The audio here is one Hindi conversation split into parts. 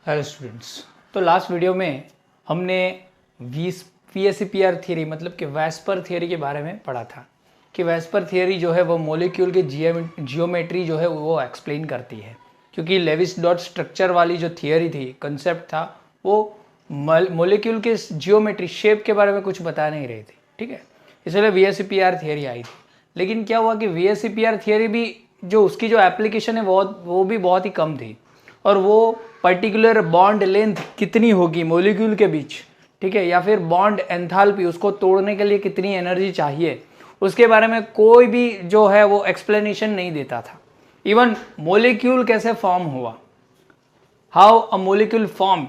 Hello students. तो लास्ट वीडियो में हमने VSEPR थियरी मतलब कि वेस्पर थियरी के बारे में पढ़ा था कि वेस्पर थियरी जो है वो मॉलिक्यूल के जियोमेट्री जो है वो एक्सप्लेन करती है, क्योंकि लेविस डॉट स्ट्रक्चर वाली जो थियरी थी, कंसेप्ट था, वो मॉलिक्यूल के जियोमेट्री शेप के बारे में कुछ बता नहीं रही थी। ठीक है, इसलिए VSEPR थियरी आई थी। लेकिन क्या हुआ कि VSEPR थियरी भी जो उसकी जो एप्लीकेशन है वो भी बहुत ही कम थी, और वो पर्टिकुलर बॉन्ड लेंथ कितनी होगी मॉलिक्यूल के बीच, ठीक है, या फिर बॉन्ड एंथैल्पी उसको तोड़ने के लिए कितनी एनर्जी चाहिए, उसके बारे में कोई भी जो है वो एक्सप्लेनेशन नहीं देता था। इवन मॉलिक्यूल कैसे फॉर्म हुआ, हाउ अ मॉलिक्यूल फॉर्म्ड,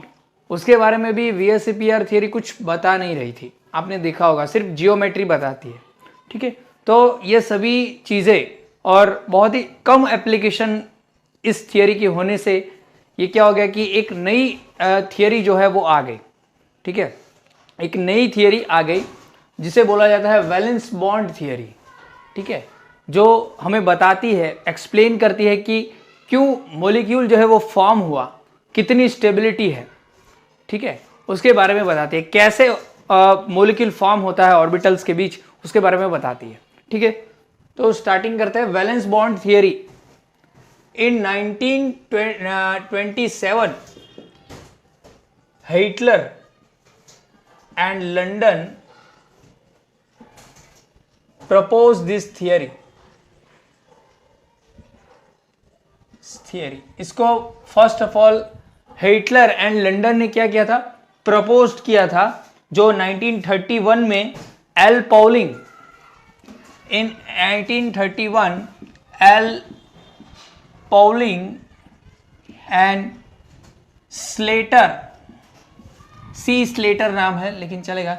उसके बारे में भी VSEPR थियरी कुछ बता नहीं रही थी। आपने देखा होगा, सिर्फ जियोमेट्री बताती है। ठीक है, तो ये सभी चीज़ें और बहुत ही कम एप्लीकेशन इस थियरी के होने से ये क्या हो गया कि एक नई थियरी जो है वो आ गई। ठीक है, एक नई थियरी आ गई जिसे बोला जाता है वैलेंस बॉन्ड थियरी। ठीक है, जो हमें बताती है, एक्सप्लेन करती है कि क्यों मॉलिक्यूल जो है वो फॉर्म हुआ, कितनी स्टेबिलिटी है। ठीक है, उसके बारे में बताती है, कैसे मॉलिक्यूल फॉर्म होता है ऑर्बिटल्स के बीच, उसके बारे में बताती है। ठीक है, तो स्टार्टिंग करते हैं valence bond theory. In 1927, Hitler and London proposed this theory. इसको first of all Hitler and London ने क्या किया था, प्रपोज किया था, जो 1931 में L polling, in 1931 L Pauling and Slater, C Slater नाम है लेकिन चलेगा।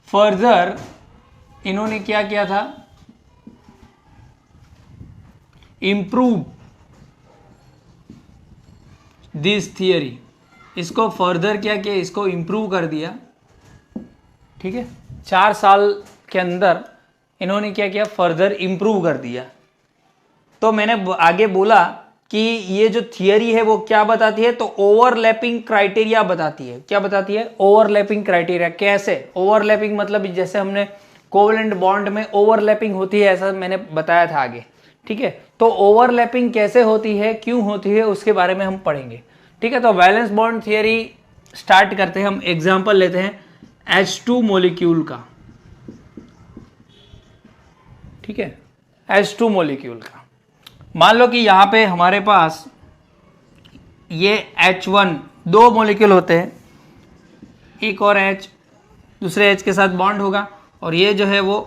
फर्दर इन्होंने क्या किया था, इम्प्रूव दिस थियरी, इसको फर्दर क्या किया, इसको इम्प्रूव कर दिया। ठीक है, 4 साल के अंदर इन्होंने क्या किया, फर्दर इम्प्रूव कर दिया। तो मैंने आगे बोला कि ये जो थियरी है वो क्या बताती है, तो ओवरलैपिंग क्राइटेरिया बताती है। क्या बताती है, ओवरलैपिंग क्राइटेरिया। कैसे ओवरलैपिंग, मतलब जैसे हमने कोवेलेंट बॉन्ड में ओवरलैपिंग होती है, ऐसा मैंने बताया था आगे। ठीक है, तो ओवरलैपिंग कैसे होती है, क्यों होती है, उसके बारे में हम पढ़ेंगे। ठीक है, तो वैलेंस बॉन्ड थियरी स्टार्ट करते हैं। हम एग्जाम्पल लेते हैं H2 मॉलिक्यूल का। ठीक है, H2 मॉलिक्यूल का मान लो कि यहाँ पे हमारे पास ये H1, 2 मॉलिक्यूल होते हैं, एक और H दूसरे H के साथ बॉन्ड होगा, और ये जो है वो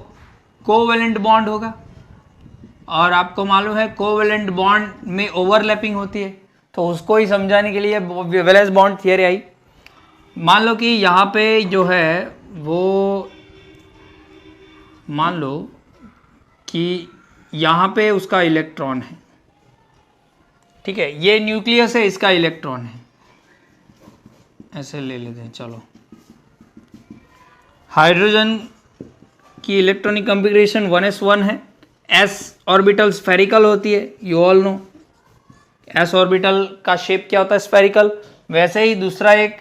कोवेलेंट बॉन्ड होगा। और आपको मालूम है कोवेलेंट बॉन्ड में ओवरलैपिंग होती है, तो उसको ही समझाने के लिए वैलेंस बॉन्ड थियरी आई। मान लो कि यहाँ पे जो है वो, मान लो कि यहाँ पे उसका इलेक्ट्रॉन है। ठीक है, ये न्यूक्लियस है, इसका इलेक्ट्रॉन है, ऐसे ले लेते हैं। चलो, हाइड्रोजन की इलेक्ट्रॉनिक कॉन्फ़िगरेशन 1s1 है। s ऑर्बिटल स्फेरिकल होती है, you all no. s orbital का शेप क्या होता है, स्फेरिकल। वैसे ही दूसरा एक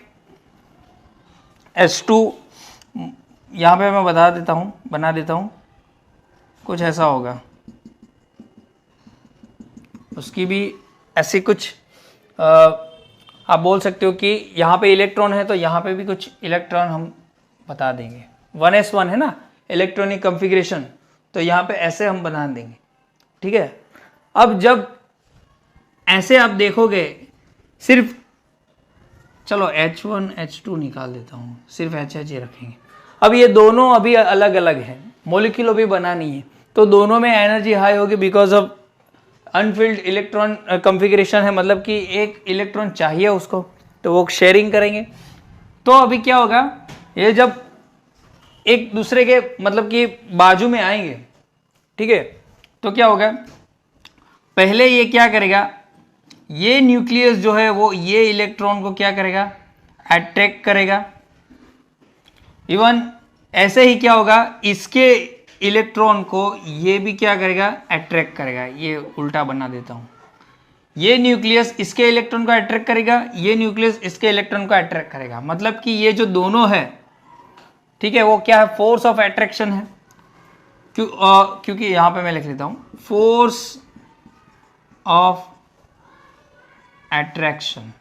S2, यहाँ पे मैं बना देता हूँ, कुछ ऐसा होगा, उसकी भी ऐसी कुछ आप बोल सकते हो कि यहाँ पे इलेक्ट्रॉन है, तो यहाँ पे भी कुछ इलेक्ट्रॉन हम बता देंगे। 1s1 है ना इलेक्ट्रॉनिक कॉन्फ़िगरेशन, तो यहाँ पे ऐसे हम बना देंगे। ठीक है, अब जब ऐसे आप देखोगे, सिर्फ चलो H1 H2 निकाल देता हूँ, सिर्फ HH ही रखेंगे। अब ये दोनों अभी अलग अलग हैं, मॉलिक्यूल अभी बना नहीं है, तो दोनों में एनर्जी हाई होगी because of Anfield electron configuration है, मतलब कि एक इलेक्ट्रॉन चाहिए उसको, तो वो शेयरिंग करेंगे। तो अभी क्या होगा, ये जब एक दूसरे के मतलब कि बाजू में आएंगे, ठीक है, तो क्या होगा, पहले ये क्या करेगा, ये न्यूक्लियस जो है वो ये इलेक्ट्रॉन को क्या करेगा, अट्रैक्ट करेगा। इवन ऐसे ही क्या होगा, इसके इलेक्ट्रॉन को ये भी क्या करेगा, अट्रैक्ट करेगा। ये उल्टा बना देता हूँ, ये न्यूक्लियस इसके इलेक्ट्रॉन को अट्रैक्ट करेगा, ये न्यूक्लियस इसके इलेक्ट्रॉन को अट्रैक्ट करेगा। मतलब कि ये जो दोनों है, ठीक है, वो क्या है, फोर्स ऑफ अट्रैक्शन है। क्योंकि यहां पे मैं लिख लेता हूं फोर्स ऑफ अट्रैक्शन,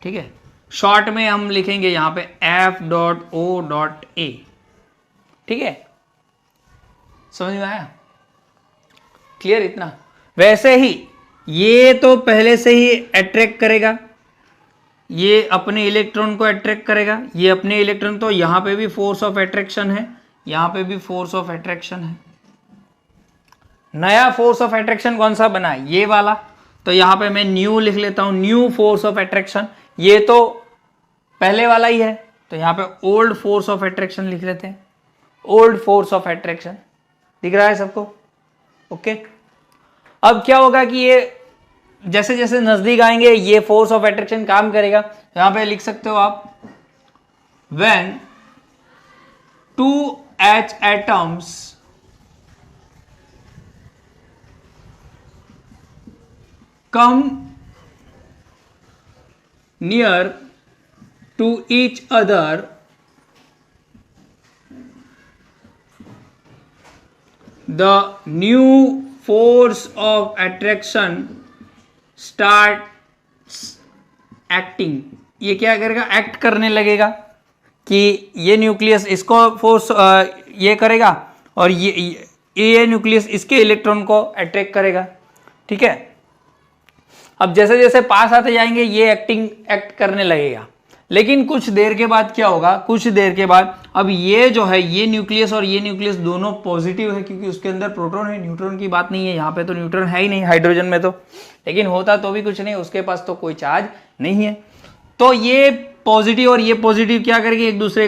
ठीक है। शॉर्ट में हम लिखेंगे यहां पे F.O.A, ठीक है, समझ में आया, क्लियर इतना। वैसे ही ये तो पहले से ही अट्रैक्ट करेगा, ये अपने इलेक्ट्रॉन को अट्रैक्ट करेगा, ये अपने इलेक्ट्रॉन, तो यहां पे भी फोर्स ऑफ अट्रैक्शन है, यहां पे भी फोर्स ऑफ अट्रैक्शन है। नया फोर्स ऑफ अट्रैक्शन कौन सा बना है, ये वाला, तो यहां पे मैं न्यू लिख लेता हूं, न्यू फोर्स ऑफ अट्रैक्शन। ये तो पहले वाला ही है, तो यहां पे ओल्ड फोर्स ऑफ अट्रैक्शन लिख लेते हैं, ओल्ड फोर्स ऑफ अट्रैक्शन। दिख रहा है सबको, ओके। अब क्या होगा कि ये जैसे जैसे नजदीक आएंगे ये फोर्स ऑफ अट्रैक्शन काम करेगा। यहां पे लिख सकते हो आप, when 2H atoms come near to each other, the new force of attraction starts acting। ये क्या करेगा, एक्ट करने लगेगा कि ये न्यूक्लियस इसको फोर्स ये करेगा और ये न्यूक्लियस इसके इलेक्ट्रॉन को अट्रैक्ट करेगा, ठीक है। अब जैसे जैसे पास आते जाएंगे ये एक्ट करने लगेगा, लेकिन कुछ देर के बाद क्या होगा, कुछ देर के बाद अब ये जो है, ये न्यूक्लियस और ये न्यूक्लियस दोनों पॉजिटिव है, क्योंकि उसके अंदर प्रोटॉन है, न्यूट्रॉन की बात नहीं है। यहाँ पे तो न्यूट्रॉन है ही नहीं हाइड्रोजन में तो, लेकिन होता तो भी कुछ नहीं, उसके पास तो कोई चार्ज नहीं है। तो ये पॉजिटिव और ये पॉजिटिव क्या करेंगे, एक दूसरे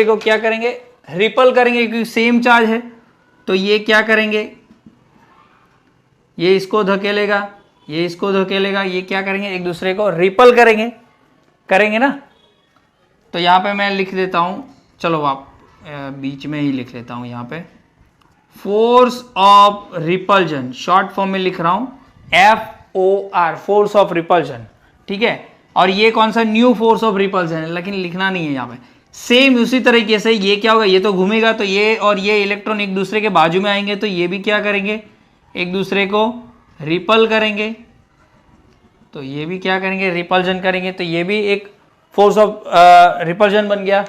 को क्या करेंगे, रिपल करेंगे, क्योंकि सेम चार्ज है। तो ये क्या करेंगे, ये इसको धकेलेगा, ये इसको धकेलेगा, ये क्या करेंगे, एक दूसरे को रिपल करेंगे ना। तो यहाँ पे मैं लिख देता हूँ, चलो आप बीच में ही लिख लेता हूँ, यहाँ पे force of repulsion, short form में लिख रहा हूँ FOR, फोर्स ऑफ रिपल्जन, ठीक है। और ये कौन सा, न्यू फोर्स ऑफ रिपल्जन है, लेकिन लिखना नहीं है यहाँ पे। सेम उसी तरीके से ये क्या होगा, ये तो घूमेगा, तो ये और ये इलेक्ट्रॉन एक दूसरे के बाजू में आएंगे, तो ये भी क्या करेंगे, एक दूसरे को रिपल करेंगे, तो ये भी क्या करेंगे, रिपल्जन करेंगे, तो ये भी एक फोर्स ऑफ रिपल्जन बन गया।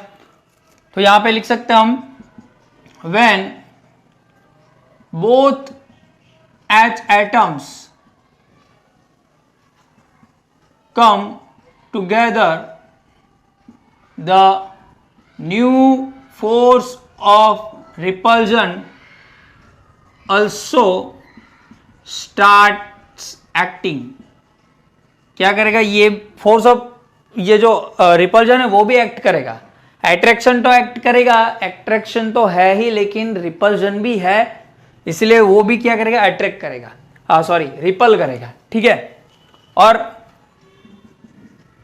तो यहां पे लिख सकते हैं हम, when both H atoms come together, the new force of repulsion also starts acting। क्या करेगा, ये फोर्स ऑफ, ये जो रिपल्जन है वो भी एक्ट करेगा, अट्रैक्शन तो एक्ट करेगा, अट्रैक्शन तो है ही, लेकिन रिपल्जन भी है, इसलिए वो भी क्या करेगा, अट्रैक्ट करेगा, रिपल करेगा, ठीक है। और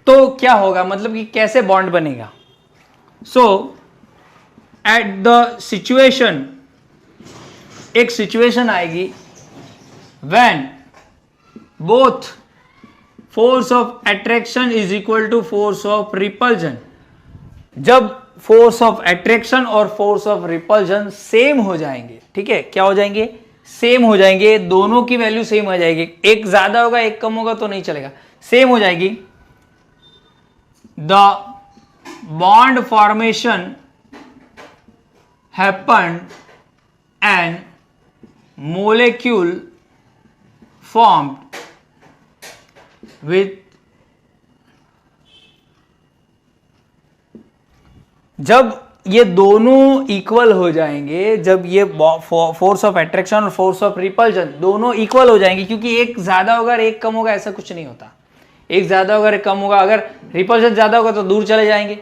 तो क्या होगा, मतलब कि कैसे बॉन्ड बनेगा। सो एट द सिचुएशन, एक सिचुएशन आएगी when both force of attraction is equal to force of repulsion. जब फोर्स ऑफ अट्रैक्शन और फोर्स ऑफ रिपल्जन सेम हो जाएंगे, ठीक है, क्या हो जाएंगे, सेम हो जाएंगे, दोनों की वैल्यू सेम हो जाएगी, एक ज्यादा होगा एक कम होगा तो नहीं चलेगा, सेम हो जाएगी। The bond formation happen and molecule formed with, जब ये दोनों इक्वल हो जाएंगे, जब ये फोर्स ऑफ अट्रैक्शन और फोर्स ऑफ रिपल्जन दोनों इक्वल हो जाएंगे, क्योंकि एक ज्यादा होगा और एक कम होगा ऐसा कुछ नहीं होता, एक ज्यादा होगा एक कम होगा, अगर रिपल्जन ज्यादा होगा तो दूर चले जाएंगे,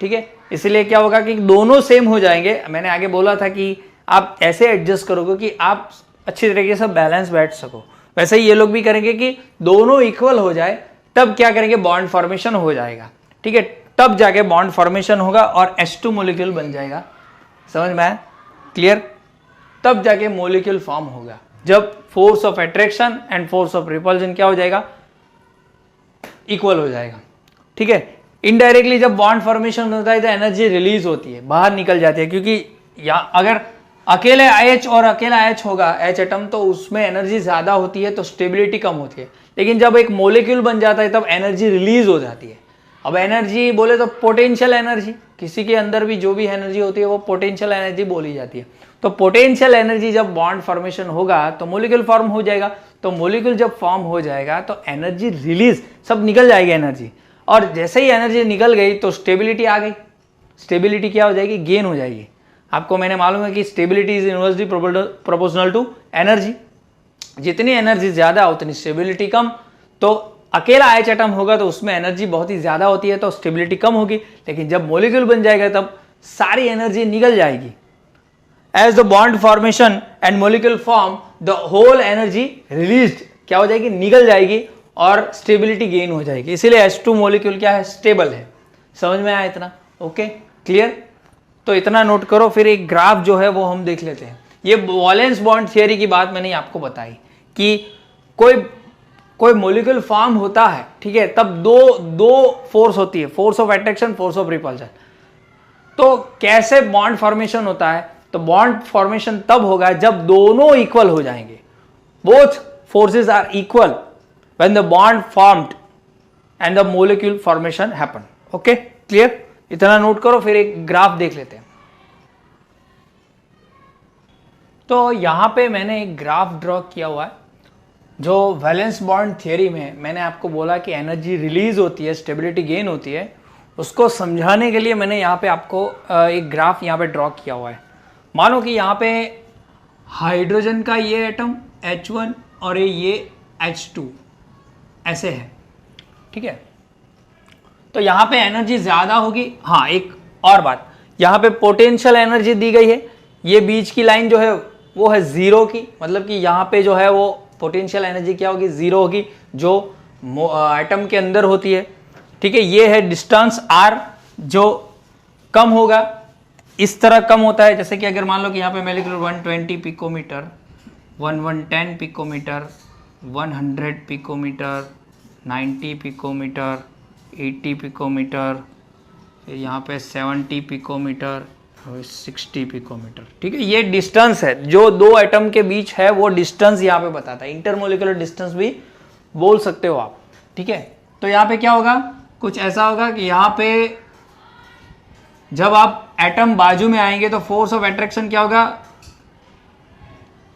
ठीक है। इसलिए क्या होगा कि दोनों सेम हो जाएंगे। मैंने आगे बोला था कि आप ऐसे एडजस्ट करोगे कि आप अच्छी तरीके से बैलेंस बैठ सको, वैसे ही ये लोग भी करेंगे कि दोनों इक्वल हो जाए, तब क्या करेंगे, बॉन्ड फॉर्मेशन हो जाएगा, ठीक है, तब जाके बॉन्ड फॉर्मेशन होगा और H2 मॉलिक्यूल बन जाएगा। समझ में आया, क्लियर, तब जाके मॉलिक्यूल फॉर्म होगा। जब force of attraction and force of repulsion क्या हो जाएगा, इक्वल हो जाएगा। ठीक है, इनडायरेक्टली जब बॉन्ड फॉर्मेशन होता है तो एनर्जी रिलीज होती है, बाहर निकल जाती है, क्योंकि अगर अकेले OH और अकेला H होगा, H एटम, तो उसमें एनर्जी ज्यादा होती है तो स्टेबिलिटी कम होती है। लेकिन जब एक मोलिक्यूल बन जाता है तब एनर्जी रिलीज हो जाती है। अब एनर्जी बोले तो पोटेंशियल एनर्जी, किसी के अंदर भी जो भी एनर्जी होती है वो पोटेंशियल एनर्जी बोली जाती है। तो पोटेंशियल एनर्जी जब बॉन्ड फॉर्मेशन होगा तो मोलिक्यूल फॉर्म हो जाएगा, तो मोलिक्यूल जब फॉर्म हो जाएगा तो एनर्जी रिलीज, सब निकल जाएगी एनर्जी, और जैसे ही एनर्जी निकल गई तो स्टेबिलिटी आ गई। स्टेबिलिटी क्या हो जाएगी, गेन हो जाएगी। आपको मैंने मालूम है कि stability is inversely proportional to energy, जितनी एनर्जी ज्यादा उतनी स्टेबिलिटी कम। तो अकेला H एटम होगा तो उसमें एनर्जी बहुत ही ज्यादा होती है तो स्टेबिलिटी कम होगी, लेकिन जब मोलिक्यूल बन जाएगा तब सारी एनर्जी निकल जाएगी। As the bond formation and molecule form the whole energy released क्या हो जाएगी, निकल जाएगी और स्टेबिलिटी गेन हो जाएगी। इसीलिए H2 मोलिक्यूल क्या है, स्टेबल है। समझ में आया इतना? Okay, clear? तो इतना नोट करो। फिर एक ग्राफ जो है वो हम देख लेते हैं। ये वैलेंस बॉन्ड थियरी की बात मैंने आपको बताई कि कोई मोलिक्यूल फॉर्म होता है, ठीक है, तब दो फोर्स होती है, force of attraction, force of repulsion. तो कैसे बॉन्ड फॉर्मेशन होता है, तो बॉन्ड फॉर्मेशन तब होगा जब दोनों इक्वल हो जाएंगे, both forces are equal when the bond formed and the molecule formation happen. Okay, clear? इतना नोट करो। फिर एक ग्राफ देख लेते हैं। तो यहां पे मैंने एक ग्राफ ड्रॉ किया हुआ है, जो वैलेंस बॉन्ड थियरी में मैंने आपको बोला कि एनर्जी रिलीज होती है, स्टेबिलिटी गेन होती है, उसको समझाने के लिए मैंने यहाँ पे आपको एक ग्राफ यहाँ पे ड्रॉ किया हुआ है। मानो कि यहाँ पे हाइड्रोजन का ये एटम H1 और ये H2 ऐसे है, ठीक है। तो यहाँ पे एनर्जी ज्यादा होगी। हाँ, एक और बात, यहाँ पे पोटेंशियल एनर्जी दी गई है, ये बीच की लाइन जो है वो है जीरो की, मतलब कि यहाँ पे जो है वो पोटेंशियल एनर्जी क्या होगी, जीरो होगी, जो एटम के अंदर होती है, ठीक है। ये है डिस्टेंस r, जो कम होगा, इस तरह कम होता है। जैसे कि अगर मान लो कि यहाँ पे molecular 120 picometre, 1110 picometre, 100 picometre, 90 picometre, 80 picometre, फिर यहाँ पे 70 पिकोमीटर, 60 पिकोमीटर, ठीक है। ये डिस्टेंस है जो दो एटम के बीच है, वो डिस्टेंस यहाँ पे बताता है। इंटरमोलिकुलर डिस्टेंस भी बोल सकते हो आप, ठीक है। तो यहाँ पे क्या होगा, कुछ ऐसा होगा कि यहाँ पे जब आप एटम बाजू में आएंगे तो फोर्स ऑफ अट्रैक्शन क्या होगा,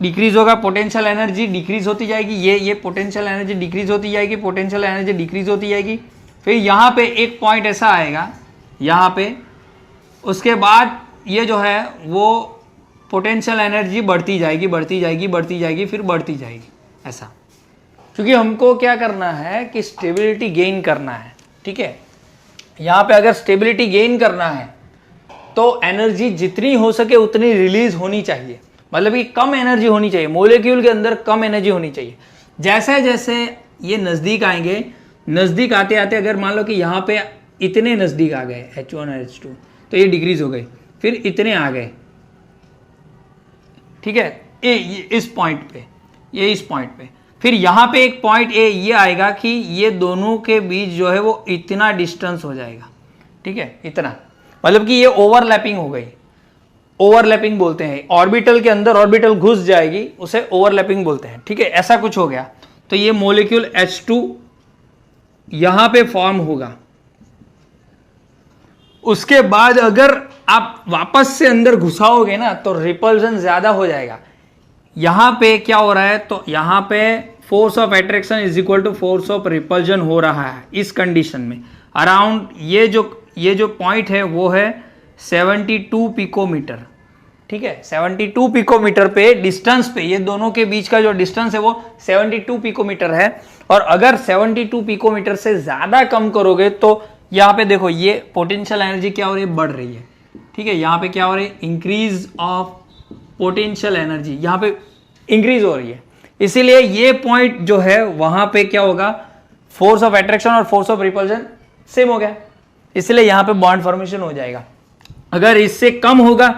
डिक्रीज होगा, पोटेंशियल एनर्जी डिक्रीज होती जाएगी, ये पोटेंशियल एनर्जी डिक्रीज होती जाएगी, पोटेंशियल एनर्जी डिक्रीज होती जाएगी। फिर यहाँ पे एक पॉइंट ऐसा आएगा यहाँ पे, उसके बाद ये जो है वो पोटेंशियल एनर्जी बढ़ती जाएगी, बढ़ती जाएगी, बढ़ती जाएगी, फिर बढ़ती जाएगी, ऐसा। क्योंकि हमको क्या करना है कि स्टेबिलिटी गेन करना है, ठीक है। यहाँ पे अगर स्टेबिलिटी गेन करना है तो एनर्जी जितनी हो सके उतनी रिलीज होनी चाहिए, मतलब कि कम एनर्जी होनी चाहिए, मोलिक्यूल के अंदर कम एनर्जी होनी चाहिए। जैसे जैसे ये नज़दीक आएंगे, नज़दीक आते आते अगर मान लो कि यहाँ पे इतने नज़दीक आ गए H1 और H2, तो ये डिक्रीज हो गई, फिर इतने आ गए, ठीक है, ये इस पॉइंट पे, ये इस पॉइंट पे, फिर यहाँ पे एक पॉइंट ये आएगा कि ये दोनों के बीच जो है वो इतना डिस्टेंस हो जाएगा, ठीक है, इतना, मतलब कि ये ओवरलैपिंग हो गई, ओवरलैपिंग बोलते हैं। ऑर्बिटल के अंदर ऑर्बिटल घुस जाएगी, उसे ओवरलैपिंग बोलते हैं, ठीक है। ऐसा कुछ हो गया तो ये मोलिक्यूल H2 यहां पे फॉर्म होगा। उसके बाद अगर आप वापस से अंदर घुसाओगे ना तो रिपल्सन ज्यादा हो जाएगा। यहां पे क्या हो रहा है, तो यहां पे force of attraction is equal to force of repulsion हो रहा है इस कंडीशन में। अराउंड ये जो पॉइंट है वो है 72 पिकोमीटर, ठीक है। 72 पिकोमीटर पे डिस्टेंस पे, ये दोनों के बीच का जो डिस्टेंस है वो 72 पिकोमीटर है। और अगर 72 पिकोमीटर से ज्यादा कम करोगे तो यहाँ पे देखो ये पोटेंशियल एनर्जी क्या हो रही है, बढ़ रही है, ठीक है। यहाँ पे क्या हो रही है, इंक्रीज ऑफ पोटेंशियल एनर्जी यहाँ पे इंक्रीज हो रही है। इसीलिए ये पॉइंट जो है वहां पे क्या होगा, फोर्स ऑफ अट्रैक्शन और फोर्स ऑफ रिपल्जन सेम हो गया, इसलिए यहाँ पे बॉन्ड फॉर्मेशन हो जाएगा। अगर इससे कम होगा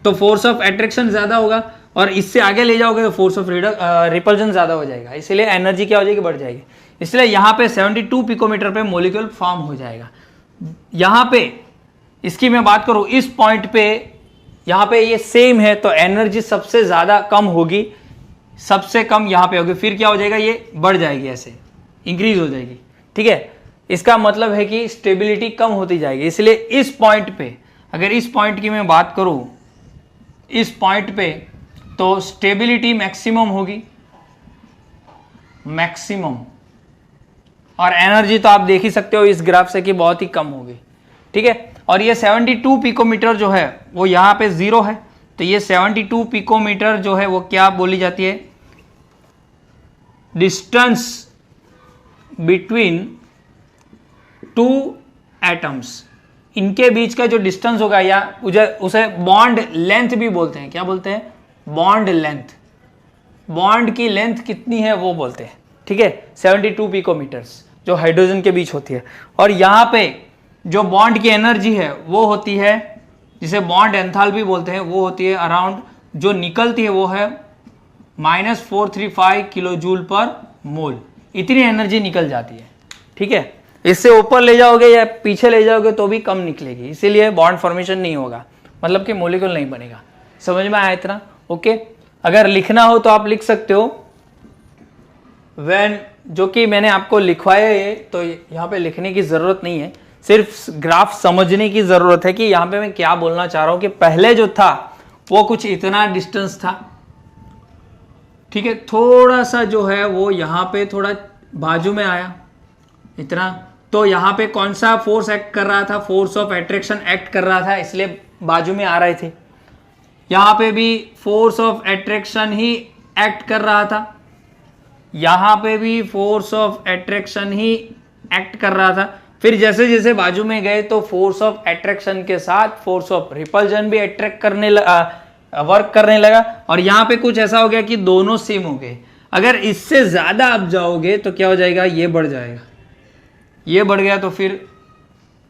तो फोर्स ऑफ अट्रैक्शन ज्यादा होगा, और इससे आगे ले जाओगे तो फोर्स ऑफ रिपल्जन ज़्यादा हो जाएगा, इसलिए एनर्जी क्या हो जाएगी, बढ़ जाएगी। इसलिए यहाँ पे 72 पिकोमीटर पे मॉलिक्यूल फॉर्म हो जाएगा। यहाँ पे इसकी मैं बात करूँ, इस पॉइंट पे यहाँ पे ये सेम है तो एनर्जी सबसे ज़्यादा कम होगी, सबसे कम यहाँ पे होगी, फिर क्या हो जाएगा, ये बढ़ जाएगी, ऐसे इंक्रीज हो जाएगी। ठीक है, इसका मतलब है कि स्टेबिलिटी कम होती जाएगी। इसलिए इस पॉइंट पे, अगर इस पॉइंट की मैं बात करूँ, इस पॉइंट पे तो स्टेबिलिटी मैक्सिमम होगी, मैक्सिमम, और एनर्जी तो आप देख ही सकते हो इस ग्राफ से कि बहुत ही कम होगी। ठीक है, और ये 72 पिकोमीटर जो है वो यहाँ पे 0 है, तो ये 72 पिकोमीटर जो है वो क्या बोली जाती है, डिस्टेंस बिटवीन टू एटम्स, इनके बीच का जो डिस्टेंस होगा या उसे बॉन्ड लेंथ भी बोलते हैं। क्या बोलते हैं, बॉन्ड लेंथ, बॉन्ड की लेंथ कितनी है वो बोलते हैं। ठीक है, 72 पिकोमीटर्स जो हाइड्रोजन के बीच होती है। और यहाँ पे जो बॉन्ड की एनर्जी है वो होती है, जिसे बॉन्ड एंथैल्पी बोलते हैं, वो होती है अराउंड, जो निकलती है वो है -435 किलो जूल पर मोल, इतनी एनर्जी निकल जाती है। ठीक है, इससे ऊपर ले जाओगे या पीछे ले जाओगे तो भी कम निकलेगी, इसीलिए बॉन्ड फॉर्मेशन नहीं होगा, मतलब कि मॉलिक्यूल नहीं बनेगा। समझ में आया इतना? ओके, अगर लिखना हो तो आप लिख सकते हो व्हेन, जो कि मैंने आपको लिखवाया है, तो यहाँ पे लिखने की जरूरत नहीं है, सिर्फ ग्राफ समझने की जरूरत है कि यहाँ पे मैं क्या बोलना चाह रहा हूँ कि पहले जो था वो कुछ इतना डिस्टेंस था। ठीक है, थोड़ा सा जो है वो यहाँ पे थोड़ा बाजू में आया इतना, तो यहाँ पे कौन सा फोर्स एक्ट कर रहा था, फोर्स ऑफ अट्रैक्शन एक्ट कर रहा था, इसलिए बाजू में आ रहे थे। यहाँ पे भी force of attraction he act कर रहा था, यहाँ पे भी force of attraction he act कर रहा था। फिर जैसे जैसे बाजू में गए तो फोर्स ऑफ अट्रैक्शन के साथ फोर्स ऑफ रिपल्जन भी अट्रैक्ट करने वर्क करने लगा, और यहाँ पे कुछ ऐसा हो गया कि दोनों सेम हो गए। अगर इससे ज्यादा आप जाओगे तो क्या हो जाएगा, ये बढ़ जाएगा, ये बढ़ गया तो फिर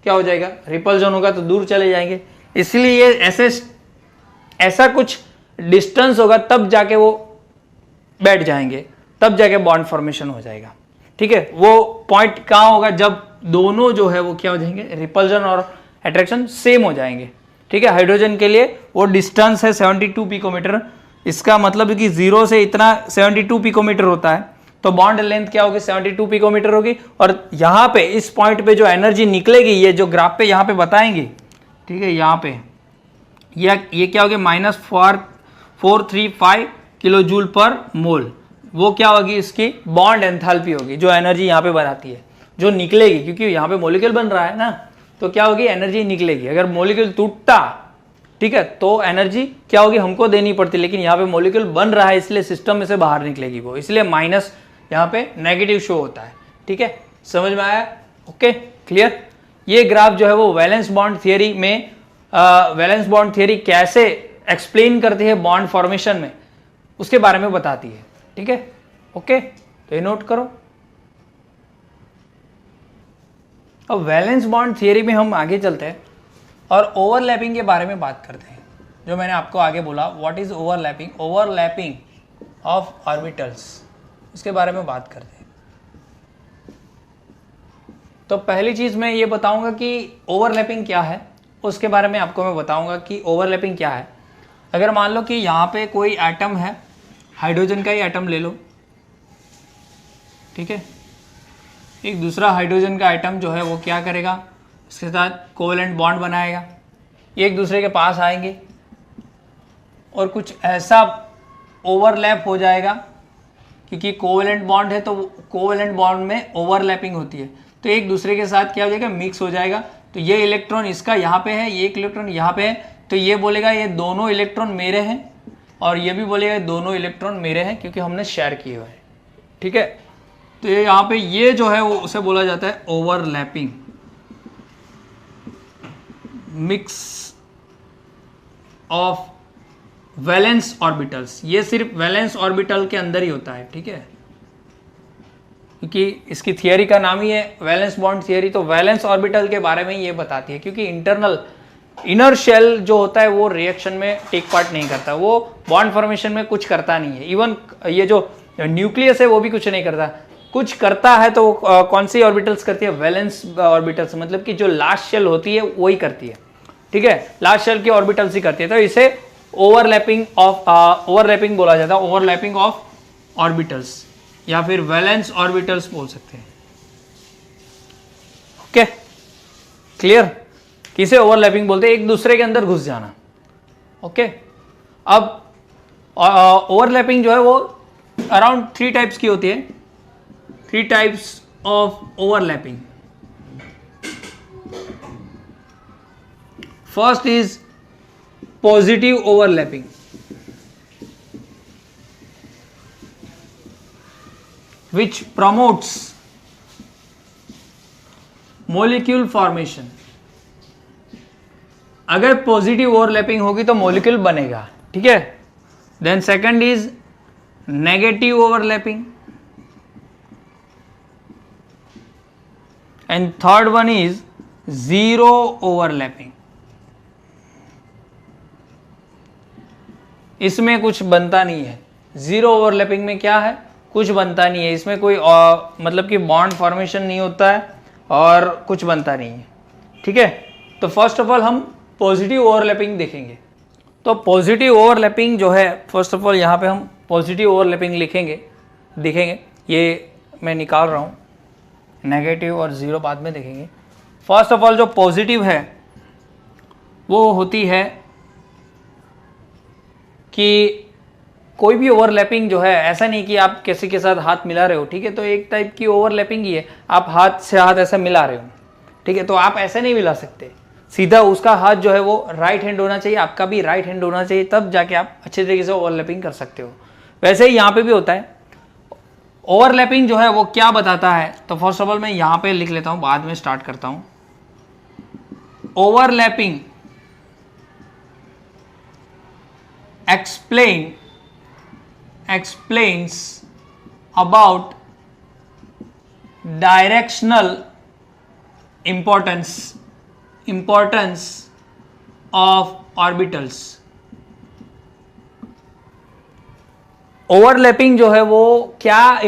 क्या हो जाएगा, रिपल्जन होगा तो दूर चले जाएंगे। इसलिए ऐसा कुछ डिस्टेंस होगा तब जाके वो बैठ जाएंगे, तब जाके बॉन्ड फॉर्मेशन हो जाएगा। ठीक है, वो पॉइंट कहाँ होगा, जब दोनों जो है वो क्या हो जाएंगे, रिपल्जन और अट्रैक्शन सेम हो जाएंगे। ठीक है, हाइड्रोजन के लिए वो डिस्टेंस है 72 पिकोमीटर, इसका मतलब है कि 0 से इतना 72 पिकोमीटर होता है, तो बॉन्ड लेंथ क्या होगी, 72 पिकोमीटर होगी। और यहाँ पे इस पॉइंट पे जो एनर्जी निकलेगी, ये जो ग्राफ पे यहाँ पे बताएंगे, ठीक है, यहाँ पे ये क्या होगी, -435 किलो जूल पर मोल, वो क्या होगी, इसकी बॉन्ड एंथैल्पी होगी, जो एनर्जी यहाँ पे बनाती है, जो निकलेगी, क्योंकि यहाँ पे मॉलिक्यूल बन रहा है ना, तो क्या होगी, एनर्जी निकलेगी। अगर मॉलिक्यूल टूटता, ठीक है, तो एनर्जी क्या होगी, हमको देनी पड़ती, लेकिन यहाँ पे मॉलिक्यूल बन रहा है इसलिए सिस्टम में से बाहर निकलेगी वो, इसलिए माइनस यहाँ पे नेगेटिव शो होता है। ठीक है, समझ में आया? Okay, clear. ये ग्राफ जो है वो वैलेंस बॉन्ड थियरी में, वैलेंस बॉन्ड थियरी कैसे एक्सप्लेन करती है बॉन्ड फॉर्मेशन में, उसके बारे में बताती है। ठीक है, ओके, तो ये नोट करो। अब वैलेंस बॉन्ड थियरी में हम आगे चलते हैं और ओवरलैपिंग के बारे में बात करते हैं, जो मैंने आपको आगे बोला, what is overlapping, overlapping of orbitals, उसके बारे में बात करते हैं। तो पहली चीज मैं ये बताऊंगा कि ओवरलैपिंग क्या है, उसके बारे में आपको मैं बताऊंगा कि ओवरलैपिंग क्या है। अगर मान लो कि यहाँ पे कोई एटम है, हाइड्रोजन का ही एटम ले लो, ठीक है, एक दूसरा हाइड्रोजन का एटम जो है वो क्या करेगा, इसके साथ कोवेलेंट बॉन्ड बनाएगा, एक दूसरे के पास आएंगे और कुछ ऐसा ओवरलैप हो जाएगा, क्योंकि कोवेलेंट बॉन्ड है तो कोवेलेंट बॉन्ड में ओवरलैपिंग होती है, तो एक दूसरे के साथ क्या हो जाएगा, मिक्स हो जाएगा। तो ये इलेक्ट्रॉन इसका यहाँ पे है, ये एक इलेक्ट्रॉन यहाँ पे है, तो ये बोलेगा ये दोनों इलेक्ट्रॉन मेरे हैं, और ये भी बोलेगा दोनों इलेक्ट्रॉन मेरे हैं, क्योंकि हमने शेयर किए हुए हैं। ठीक है, तो ये यहाँ पे ये जो है वो उसे बोला जाता है overlapping, mix of valence orbitals. ये सिर्फ वैलेंस ऑर्बिटल के अंदर ही होता है। ठीक है, क्योंकि इसकी थियरी का नाम ही है वैलेंस बॉन्ड थियरी, तो वैलेंस ऑर्बिटल के बारे में ये बताती है, क्योंकि इंटरनल इनर शेल जो होता है वो रिएक्शन में टेक पार्ट नहीं करता, वो बॉन्ड फॉर्मेशन में कुछ करता नहीं है। इवन ये जो न्यूक्लियस है वो भी कुछ नहीं करता, कुछ करता है तो कौन सी ऑर्बिटल्स करती है, वैलेंस ऑर्बिटल्स, मतलब कि जो लास्ट शेल होती है वही करती है, ठीक है, लास्ट शेल की ऑर्बिटल्स ही करती है। तो इसे ओवरलैपिंग बोला जाता है, ओवरलैपिंग ऑफ ऑर्बिटल्स या फिर वैलेंस ऑर्बिटल्स बोल सकते हैं। ओके क्लियर, किसे ओवरलैपिंग बोलते हैं, एक दूसरे के अंदर घुस जाना। ओके अब ओवरलैपिंग जो है वो अराउंड 3 टाइप्स की होती है, 3 types of overlapping. First is positive overlapping, which promotes molecule formation। अगर पॉजिटिव ओवरलैपिंग होगी तो मॉलिक्यूल बनेगा, ठीक है। Then second is negative overlapping and third one is zero overlapping. इसमें कुछ बनता नहीं है। जीरो ओवरलैपिंग में क्या है, कुछ बनता नहीं है, इसमें कोई मतलब कि बॉन्ड फॉर्मेशन नहीं होता है और कुछ बनता नहीं है, ठीक है। तो फर्स्ट ऑफ ऑल हम पॉजिटिव ओवरलैपिंग देखेंगे। तो पॉजिटिव ओवरलैपिंग जो है, फर्स्ट ऑफ ऑल यहाँ पे हम पॉजिटिव ओवरलैपिंग लिखेंगे, देखेंगे, ये मैं निकाल रहा हूँ, नेगेटिव और जीरो बाद में देखेंगे। फर्स्ट ऑफ ऑल जो पॉजिटिव है वो होती है कि कोई भी ओवरलैपिंग जो है, ऐसा नहीं कि आप किसी के साथ हाथ मिला रहे हो, ठीक है, तो एक टाइप की ओवरलैपिंग ही है, आप हाथ से हाथ ऐसा मिला रहे हो, ठीक है, तो आप ऐसे नहीं मिला सकते, सीधा उसका हाथ जो है वो राइट हैंड होना चाहिए, आपका भी राइट हैंड होना चाहिए, तब जाके आप अच्छे तरीके से ओवरलैपिंग कर सकते हो। वैसे ही यहाँ पे भी होता है। ओवरलैपिंग जो है वो क्या बताता है, तो फर्स्ट ऑफ ऑल मैं यहाँ पे लिख लेता हूँ, बाद में स्टार्ट करता हूँ। Overlapping explains about directional importance of orbitals। Overlapping जो है वो क्या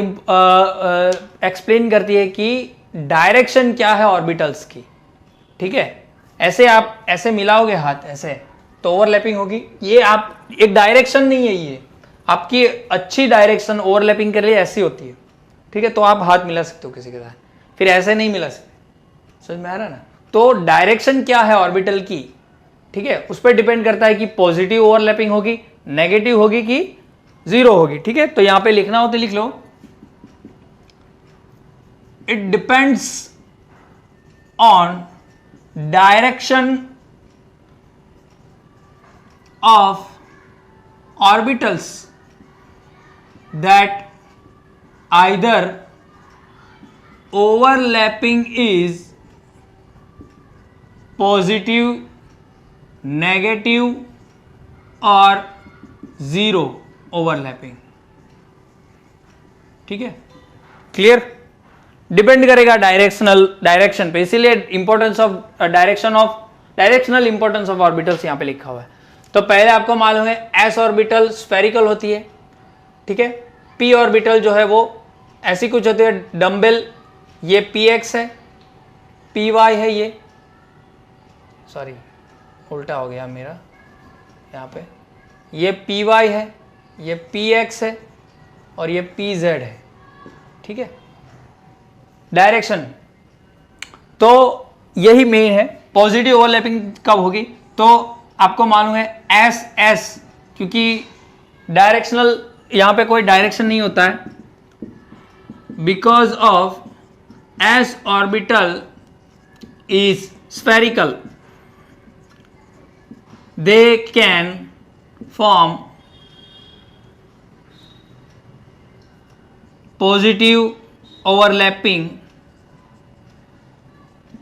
एक्सप्लेन करती है कि डायरेक्शन क्या है ऑर्बिटल्स की, ठीक है। ऐसे आप ऐसे मिलाओगे हाथ ऐसे तो ओवरलैपिंग होगी, ये आप एक डायरेक्शन नहीं है, ये आपकी अच्छी डायरेक्शन ओवरलैपिंग के लिए ऐसी होती है, ठीक है, तो आप हाथ मिला सकते हो किसी के साथ, फिर ऐसे नहीं मिला सकते, समझ में आ रहा है ना। तो डायरेक्शन क्या है ऑर्बिटल की, ठीक है, उस पर डिपेंड करता है कि पॉजिटिव ओवरलैपिंग होगी, नेगेटिव होगी कि जीरो होगी, ठीक है। तो यहां पे लिखना हो तो लिख लो, it depends on direction of orbitals that either overlapping is positive, negative और zero overlapping, ठीक है, क्लियर। डिपेंड करेगा डायरेक्शन पे, इसीलिए importance of directional importance of orbitals यहां पे लिखा हुआ है। तो पहले आपको मालूम है एस ऑर्बिटल स्फेरिकल होती है, ठीक है। पी ऑर्बिटल जो है वो ऐसी कुछ होती है डम्बेल, ये पी एक्स है, पी वाई है, ये सॉरी उल्टा हो गया मेरा यहाँ पे, ये पी वाई है, ये पी एक्स है और ये पी जेड है, ठीक है। डायरेक्शन तो यही मेन है। पॉजिटिव ओवरलैपिंग कब होगी, तो आपको मालूम है एस एस, क्योंकि डायरेक्शनल यहां पे कोई डायरेक्शन नहीं होता है, because of S orbital is spherical, they can form positive overlapping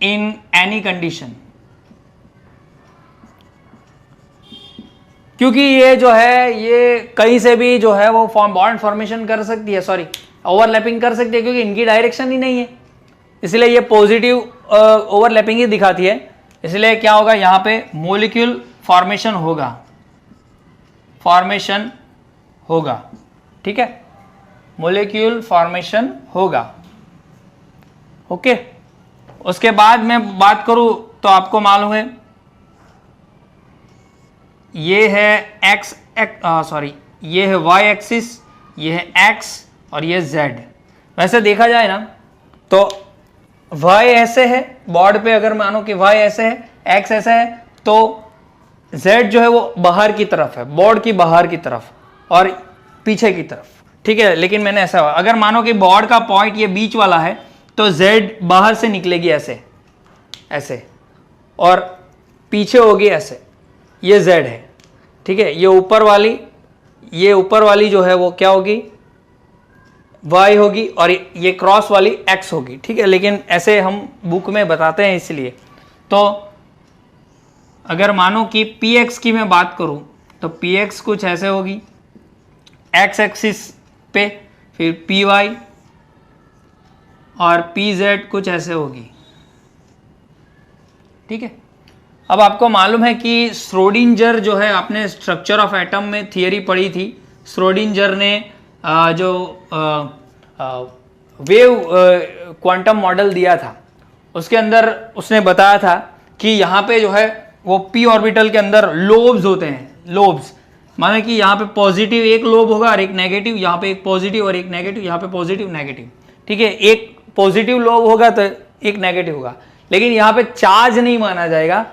in any condition. क्योंकि ये जो है ये कहीं से भी जो है वो बॉन्ड फॉर्मेशन कर सकती है, सॉरी ओवरलैपिंग कर सकती है, क्योंकि इनकी डायरेक्शन ही नहीं है, इसलिए ये पॉजिटिव ओवरलैपिंग ही दिखाती है। इसलिए क्या होगा यहाँ पे मॉलिक्यूल फॉर्मेशन होगा, ठीक है, मॉलिक्यूल फॉर्मेशन होगा। ओके, उसके बाद मैं बात करूं तो आपको मालूम है ये है ये है y एक्सिस, ये है x और ये z। वैसे देखा जाए ना तो y ऐसे है बोर्ड पे, अगर मानो कि y ऐसे है, x ऐसे है, तो z जो है वो बाहर की तरफ है, बोर्ड की बाहर की तरफ और पीछे की तरफ, ठीक है। लेकिन मैंने ऐसा, अगर मानो कि बोर्ड का पॉइंट ये बीच वाला है तो z बाहर से निकलेगी ऐसे ऐसे और पीछे होगी ऐसे, ये z है, ठीक है। ये ऊपर वाली जो है वो क्या होगी, y होगी और ये क्रॉस वाली x होगी, ठीक है। लेकिन ऐसे हम बुक में बताते हैं इसलिए। तो अगर मानो कि px की मैं बात करूं तो px कुछ ऐसे होगी x एक्सिस पे, फिर py और pz कुछ ऐसे होगी, ठीक है। अब आपको मालूम है कि श्रोडिंजर जो है, आपने स्ट्रक्चर ऑफ एटम में थियरी पढ़ी थी। श्रोडिंजर ने जो वेव क्वांटम मॉडल दिया था, उसके अंदर उसने बताया था कि यहाँ पे जो है वो p ऑर्बिटल के अंदर लोब्स होते हैं। लोब्स माने कि यहाँ पे पॉजिटिव एक लोब होगा और एक नेगेटिव, यहाँ पे एक पॉजिटिव और एक नेगेटिव, यहाँ पे पॉजिटिव नेगेटिव, ठीक है। एक पॉजिटिव लोब होगा तो एक नेगेटिव होगा, लेकिन यहाँ पे चार्ज नहीं माना जाएगा,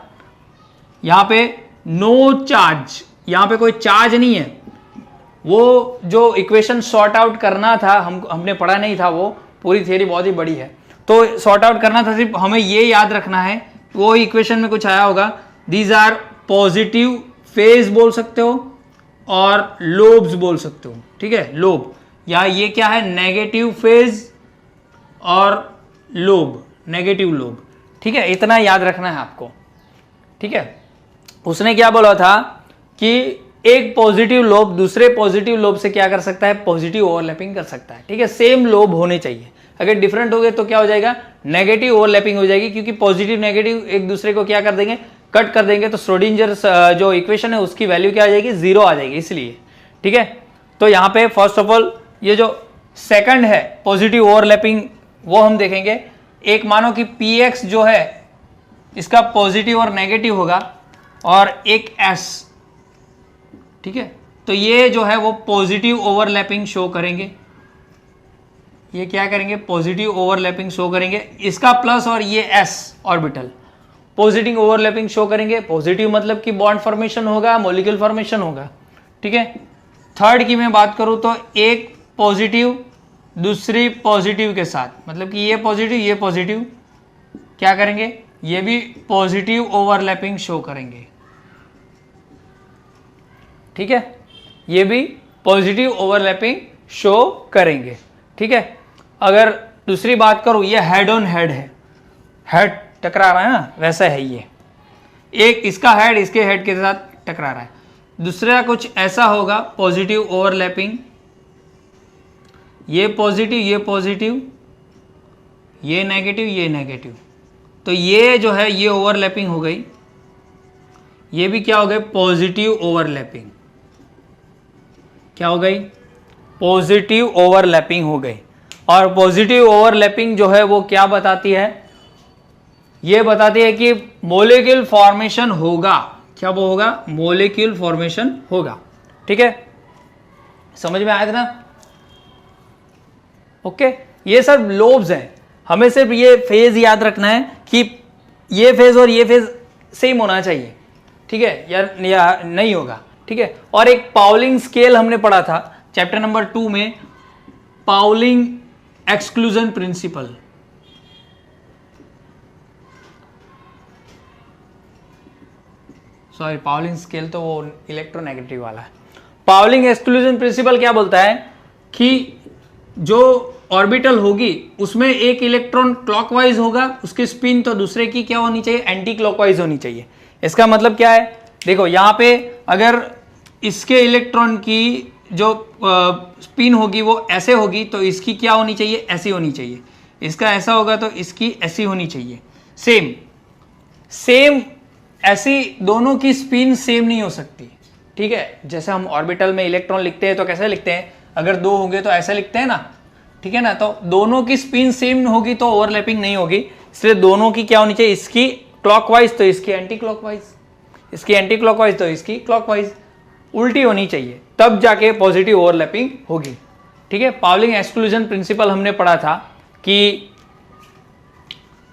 यहाँ पे नो चार्ज, यहाँ पे कोई चार्ज नहीं है। वो जो इक्वेशन सॉर्ट आउट करना था, हमने पढ़ा नहीं था, वो पूरी थियरी बहुत ही बड़ी है, तो सॉर्ट आउट करना था। सिर्फ हमें ये याद रखना है, वो इक्वेशन में कुछ आया होगा, दीज आर पॉजिटिव फेज बोल सकते हो और लोब्स बोल सकते हो, ठीक है, लोब। या ये क्या है, नेगेटिव फेज और लोब, नेगेटिव लोब, ठीक है। इतना याद रखना है आपको, ठीक है। उसने क्या बोला था कि एक पॉजिटिव लोब दूसरे पॉजिटिव लोब से क्या कर सकता है, पॉजिटिव ओवरलैपिंग कर सकता है, ठीक है। सेम लोब होने चाहिए, अगर डिफरेंट हो गए तो क्या हो जाएगा, नेगेटिव ओवरलैपिंग हो जाएगी, क्योंकि पॉजिटिव नेगेटिव एक दूसरे को क्या कर देंगे, कट कर देंगे। तो श्रोडिंजर जो इक्वेशन है उसकी वैल्यू क्या आ जाएगी, 0 आ जाएगी, इसलिए, ठीक है। तो यहाँ पे फर्स्ट ऑफ ऑल ये जो सेकंड है पॉजिटिव ओवरलैपिंग, वो हम देखेंगे। एक मानो कि px जो है इसका पॉजिटिव और नेगेटिव होगा और एक s, ठीक है। तो ये जो है वो पॉजिटिव ओवरलैपिंग शो करेंगे, ये क्या करेंगे, पॉजिटिव ओवरलैपिंग शो करेंगे। इसका प्लस और ये s orbital positive overlapping show करेंगे। पॉजिटिव मतलब कि बॉन्ड फॉर्मेशन होगा, मॉलिक्यूल फॉर्मेशन होगा, ठीक है। थर्ड की मैं बात करूं तो एक पॉजिटिव दूसरी पॉजिटिव के साथ, मतलब कि ये पॉजिटिव क्या करेंगे, ये भी पॉजिटिव ओवरलैपिंग शो करेंगे, ठीक है। ये भी पॉजिटिव ओवरलैपिंग शो करेंगे, ठीक है। अगर दूसरी बात करूं, ये हेड ऑन हेड है, हेड टकरा रहा है ना, वैसा है ये, एक इसका हेड इसके हेड के साथ टकरा रहा है। दूसरा कुछ ऐसा होगा, पॉजिटिव ओवरलैपिंग, ये पॉजिटिव ये नेगेटिव, तो ये जो है ये ओवरलैपिंग हो गई। ये भी क्या हो गई, पॉजिटिव ओवरलैपिंग, क्या हो गई, पॉजिटिव ओवरलैपिंग हो गई। और पॉजिटिव ओवरलैपिंग जो है वो क्या बताती है, ये बताती है कि मॉलिक्यूल फॉर्मेशन होगा। क्या वो होगा, मॉलिक्यूल फॉर्मेशन होगा, ठीक है। समझ में आया था ना, ओके। ये सब लोब्स हैं, हमें सिर्फ ये फेज याद रखना है कि ये फेज और ये फेज सेम होना चाहिए, ठीक है, या नहीं होगा, ठीक है। और एक पाउलिंग स्केल हमने पढ़ा था चैप्टर नंबर 2 में, Pauling exclusion principle. Sorry, Pauling scale तो वो इलेक्ट्रोनेगेटिव वाला है। पाउलिंग एक्सक्लूजन प्रिंसिपल क्या बोलता है कि जो ऑर्बिटल होगी उसमें एक इलेक्ट्रॉन क्लॉकवाइज होगा, उसकी स्पिन तो दूसरे की क्या होनी चाहिए, एंटी क्लॉकवाइज होनी चाहिए। इसका मतलब क्या है, देखो यहाँ पे अगर इसके इलेक्ट्रॉन की जो स्पिन होगी वो ऐसे होगी तो इसकी क्या होनी चाहिए, ऐसी होनी चाहिए। इसका ऐसा होगा तो इसकी ऐसी होनी चाहिए। सेम ऐसी दोनों की स्पिन सेम नहीं हो सकती, ठीक है। जैसे हम ऑर्बिटल में इलेक्ट्रॉन लिखते हैं तो कैसे लिखते हैं, अगर दो होंगे तो ऐसे लिखते हैं ना, ठीक है ना। तो दोनों की स्पिन सेम होगी तो ओवरलैपिंग नहीं होगी, इसलिए दोनों की क्या होनी चाहिए, इसकी क्लॉकवाइज तो इसकी एंटी क्लॉकवाइज, इसकी एंटी क्लॉकवाइज तो इसकी क्लॉकवाइज, उल्टी होनी चाहिए, तब जाके पॉजिटिव ओवरलैपिंग होगी, ठीक है। पाउलिंग एक्सक्लूजन प्रिंसिपल हमने पढ़ा था कि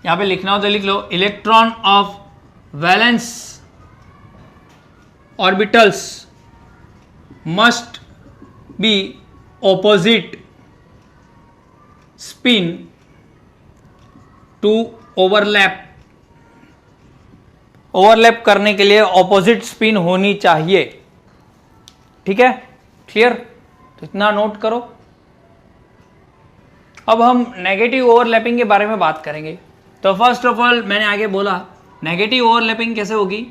यहां पे लिखना हो तो लिख लो, electron of valence orbitals must be opposite spin to overlap, overlap करने के लिए ऑपोजिट स्पिन होनी चाहिए, ठीक है, क्लियर। तो इतना नोट करो। अब हम नेगेटिव ओवरलैपिंग के बारे में बात करेंगे। तो फर्स्ट ऑफ ऑल मैंने आगे बोला नेगेटिव ओवरलैपिंग कैसे होगी,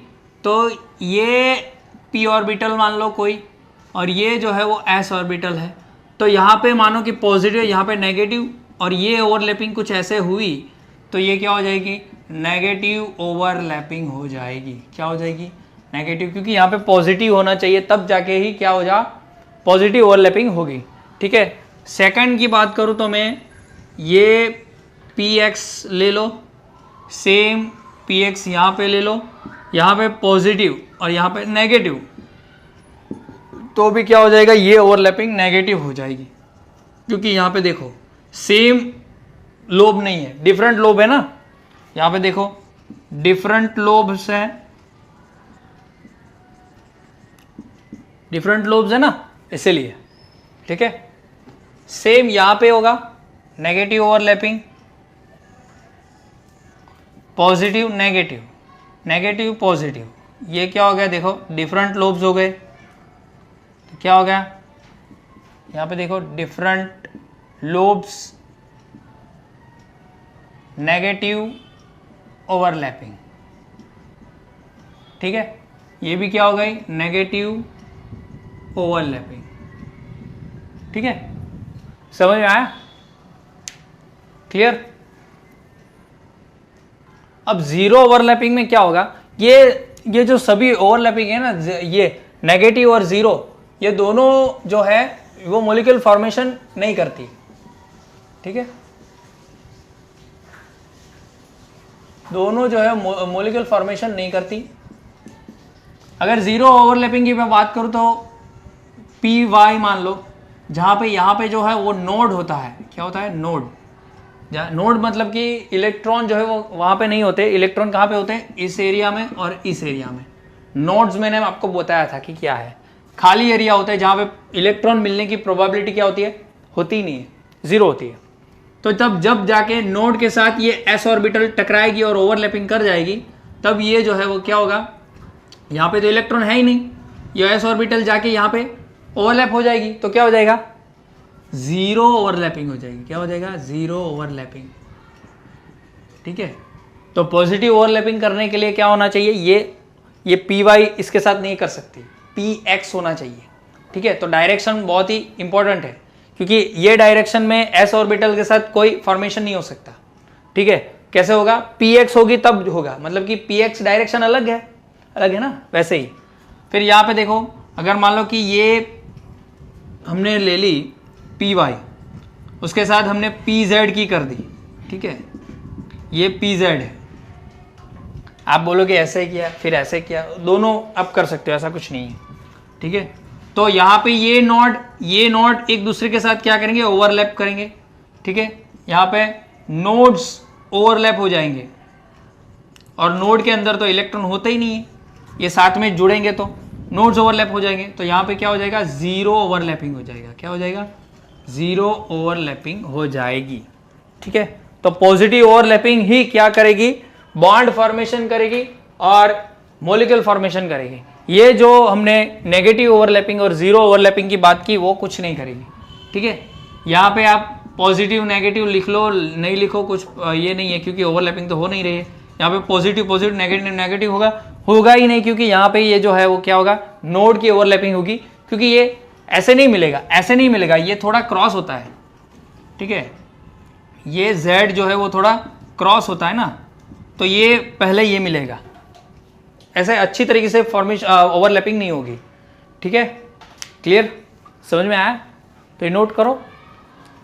तो ये p ऑर्बिटल मान लो कोई, और ये जो है वो s ऑर्बिटल है, तो यहाँ पे मानो कि पॉजिटिव, यहाँ पे नेगेटिव, और ये ओवरलैपिंग कुछ ऐसे हुई तो ये क्या हो जाएगी, नेगेटिव ओवरलैपिंग हो जाएगी। क्या हो जाएगी, नेगेटिव, क्योंकि यहाँ पे पॉजिटिव होना चाहिए तब जाके ही क्या हो जा, पॉजिटिव ओवरलैपिंग होगी, ठीक है। सेकंड की बात करूँ तो मैं ये px ले लो, सेम px यहाँ पे ले लो, यहाँ पे पॉजिटिव और यहाँ पे नेगेटिव, तो भी क्या हो जाएगा, ये ओवरलैपिंग नेगेटिव हो जाएगी, क्योंकि यहाँ पे देखो सेम लोब नहीं है, डिफरेंट लोब है ना, यहाँ पे देखो डिफरेंट लोब्स हैं, डिफरेंट लोब्स है ना, इसीलिए, ठीक है। सेम यहाँ पे होगा negative overlapping, positive negative, negative positive, ये क्या हो गया, देखो डिफरेंट लोब्स हो गए, तो क्या हो गया, यहाँ पे देखो डिफरेंट लोब्स, नेगेटिव ओवरलैपिंग, ठीक है। ये भी क्या हो गई, नेगेटिव ओवरलैपिंग, ठीक है। समझ में आया, क्लियर। अब जीरो ओवरलैपिंग में क्या होगा, ये जो सभी ओवरलैपिंग है ना, ये नेगेटिव और जीरो, ये दोनों जो है वो मॉलिक्यूल फॉर्मेशन नहीं करती, ठीक है। दोनों जो है मॉलिक्यूल फॉर्मेशन नहीं करती। अगर जीरो ओवरलैपिंग की मैं बात करूं तो पी वाई मान लो, जहां पे यहाँ पे जो है वो नोड होता है, क्या होता है, नोड। नोड मतलब कि इलेक्ट्रॉन जो है वो वहां पे नहीं होते, इलेक्ट्रॉन कहाँ पे होते हैं, इस एरिया में और इस एरिया में। नोड्स मैंने आपको बताया था कि क्या है, खाली एरिया होता है जहां पे इलेक्ट्रॉन मिलने की प्रोबेबिलिटी क्या होती है, होती नहीं है, जीरो होती है। तो तब जब जाके नोड के साथ ये s ऑर्बिटल टकराएगी और ओवरलैपिंग कर जाएगी, तब ये जो है वो क्या होगा, यहाँ पे तो इलेक्ट्रॉन है ही नहीं, ये s ऑर्बिटल जाके यहाँ पे ओवरलैप हो जाएगी, तो क्या हो जाएगा, जीरो ओवरलैपिंग हो जाएगी। क्या हो जाएगा, जीरो ओवरलैपिंग, ठीक है। तो पॉजिटिव ओवरलैपिंग करने के लिए क्या होना चाहिए, ये पी वाई इसके साथ नहीं कर सकती, पी एक्स होना चाहिए, ठीक है। तो डायरेक्शन बहुत ही इंपॉर्टेंट है, क्योंकि ये डायरेक्शन में एस ऑर्बिटल के साथ कोई फॉर्मेशन नहीं हो सकता, ठीक है। कैसे होगा, पी एक्स होगी तब होगा, मतलब कि पी एक्स डायरेक्शन अलग है ना, वैसे ही। फिर यहाँ पे देखो, अगर मान लो कि ये हमने ले ली पी वाई, उसके साथ हमने पी जेड की कर दी, ठीक है, ये पी जेड है। आप बोलोगे ऐसे किया फिर ऐसे किया, दोनों आप कर सकते हो, ऐसा कुछ नहीं है, ठीक है। तो यहाँ पे ये नोड एक दूसरे के साथ क्या करेंगे, ओवरलैप करेंगे, ठीक है। यहाँ पे नोड्स ओवरलैप हो जाएंगे, और नोड के अंदर तो इलेक्ट्रॉन होते ही नहीं है, ये साथ में जुड़ेंगे तो नोड्स ओवरलैप हो जाएंगे। तो यहाँ पे क्या हो जाएगा, जीरो ओवरलैपिंग हो जाएगा। क्या हो जाएगा, जीरो ओवरलैपिंग हो जाएगी, ठीक है। तो पॉजिटिव ओवरलैपिंग ही क्या करेगी, बॉन्ड फॉर्मेशन करेगी और मॉलिक्यूल फॉर्मेशन करेगी। ये जो हमने नेगेटिव ओवरलैपिंग और जीरो ओवरलैपिंग की बात की वो कुछ नहीं करेगी, ठीक है। यहाँ पे आप पॉजिटिव नेगेटिव लिख लो, नहीं लिखो, कुछ ये नहीं है, क्योंकि ओवरलैपिंग तो हो नहीं रही है। यहाँ पे पॉजिटिव नेगेटिव होगा ही नहीं, क्योंकि यहाँ पे ये जो है वो क्या होगा, नोड की ओवरलैपिंग होगी, क्योंकि ये ऐसे नहीं मिलेगा, ये थोड़ा क्रॉस होता है, ठीक है। ये Z जो है वो थोड़ा क्रॉस होता है ना, तो ये पहले ये मिलेगा, ऐसे अच्छी तरीके से फॉर्मेशन ओवरलैपिंग नहीं होगी। ठीक है, क्लियर, समझ में आया? तो ये नोट करो।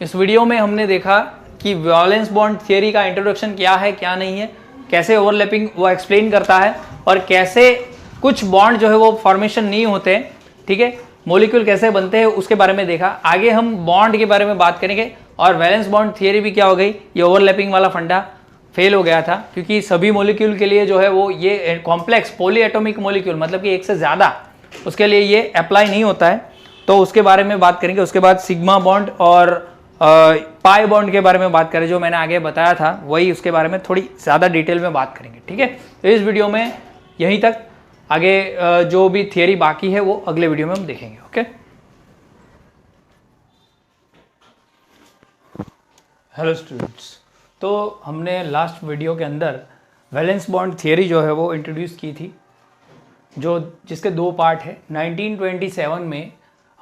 इस वीडियो में हमने देखा कि वैलेंस बॉन्ड थियरी का इंट्रोडक्शन क्या है, क्या नहीं है, कैसे ओवरलैपिंग वो एक्सप्लेन करता है, और कैसे कुछ बॉन्ड जो है वो फॉर्मेशन नहीं होते हैं। ठीक है, मॉलिक्यूल कैसे बनते हैं उसके बारे में देखा। आगे हम बॉन्ड के बारे में बात करेंगे, और वैलेंस बॉन्ड थियरी भी क्या हो गई, ये ओवरलैपिंग वाला फंडा फेल हो गया था, क्योंकि सभी मॉलिक्यूल के लिए जो है वो ये कॉम्प्लेक्स पॉली एटॉमिक मॉलिक्यूल, मतलब कि एक से ज़्यादा, उसके लिए ये अप्लाई नहीं होता है। तो उसके बारे में बात करेंगे। उसके बाद सिग्मा बॉन्ड और पाई बॉन्ड के बारे में बात करें, जो मैंने आगे बताया था वही, उसके बारे में थोड़ी ज़्यादा डिटेल में बात करेंगे। ठीक है, तो इस वीडियो में यहीं तक, आगे जो भी थियरी बाकी है वो अगले वीडियो में हम देखेंगे। ओके, हेलो स्टूडेंट्स, तो हमने लास्ट वीडियो के अंदर वैलेंस बॉन्ड थियरी जो है वो इंट्रोड्यूस की थी, जो जिसके दो पार्ट है। 1927 में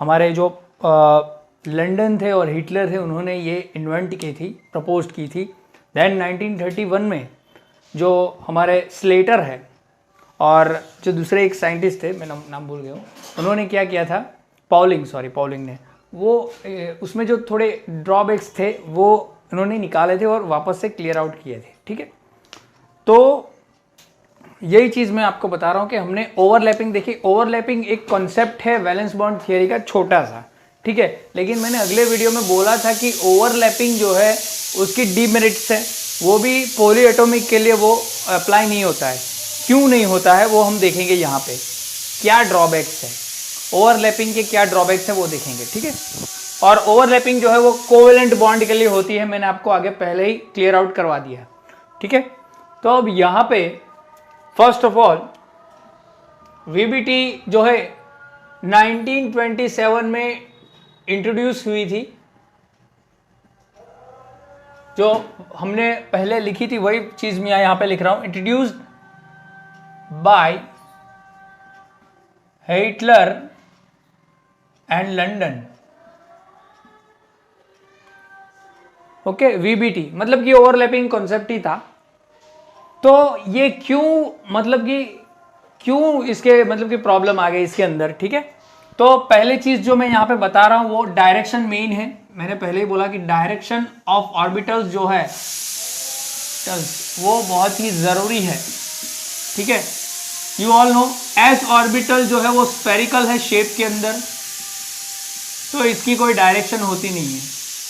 हमारे जो लंदन थे और हिटलर थे, उन्होंने ये इन्वेंट की थी, प्रपोज की थी। देन 1931 में जो हमारे स्लेटर है और जो दूसरे एक साइंटिस्ट थे, मैं नाम भूल गया हूँ, उन्होंने क्या किया था, पॉलिंग ने वो उसमें जो थोड़े ड्रॉबैक्स थे वो उन्होंने निकाले थे और वापस से क्लियर आउट किए थे। ठीक है, तो यही चीज़ मैं आपको बता रहा हूँ कि हमने ओवरलैपिंग देखी। ओवरलैपिंग एक कॉन्सेप्ट है वैलेंस बॉन्ड थियरी का, छोटा सा। ठीक है, लेकिन मैंने अगले वीडियो में बोला था कि ओवरलैपिंग जो है उसकी डीमेरिट्स है, वो भी पॉली एटॉमिक के लिए वो अप्लाई नहीं होता है। क्यों नहीं होता है वो हम देखेंगे यहाँ पे, क्या ड्रॉबैक्स है ओवरलैपिंग के, क्या ड्रॉबैक्स है वो देखेंगे। ठीक है, और ओवरलैपिंग जो है वो कोवेलेंट बॉन्ड के लिए होती है, मैंने आपको आगे पहले ही क्लियर आउट करवा दिया। ठीक है, तो अब यहाँ पे फर्स्ट ऑफ ऑल वीबीटी जो है 1927 में इंट्रोड्यूस हुई थी, जो हमने पहले लिखी थी वही चीज मैं यहां पे लिख रहा हूं, introduced by Hitler and London. Okay, VBT मतलब कि ओवरलैपिंग कॉन्सेप्ट ही था। तो ये क्यों, मतलब कि क्यों इसके मतलब कि प्रॉब्लम आ गई इसके अंदर। ठीक है, तो पहले चीज जो मैं यहाँ पे बता रहा हूँ वो डायरेक्शन मेन है। मैंने पहले ही बोला कि डायरेक्शन ऑफ ऑर्बिटल्स जो है वो बहुत ही जरूरी है। ठीक है, you all no S orbital जो है वो स्फेरिकल है शेप के अंदर, तो इसकी कोई डायरेक्शन होती नहीं है।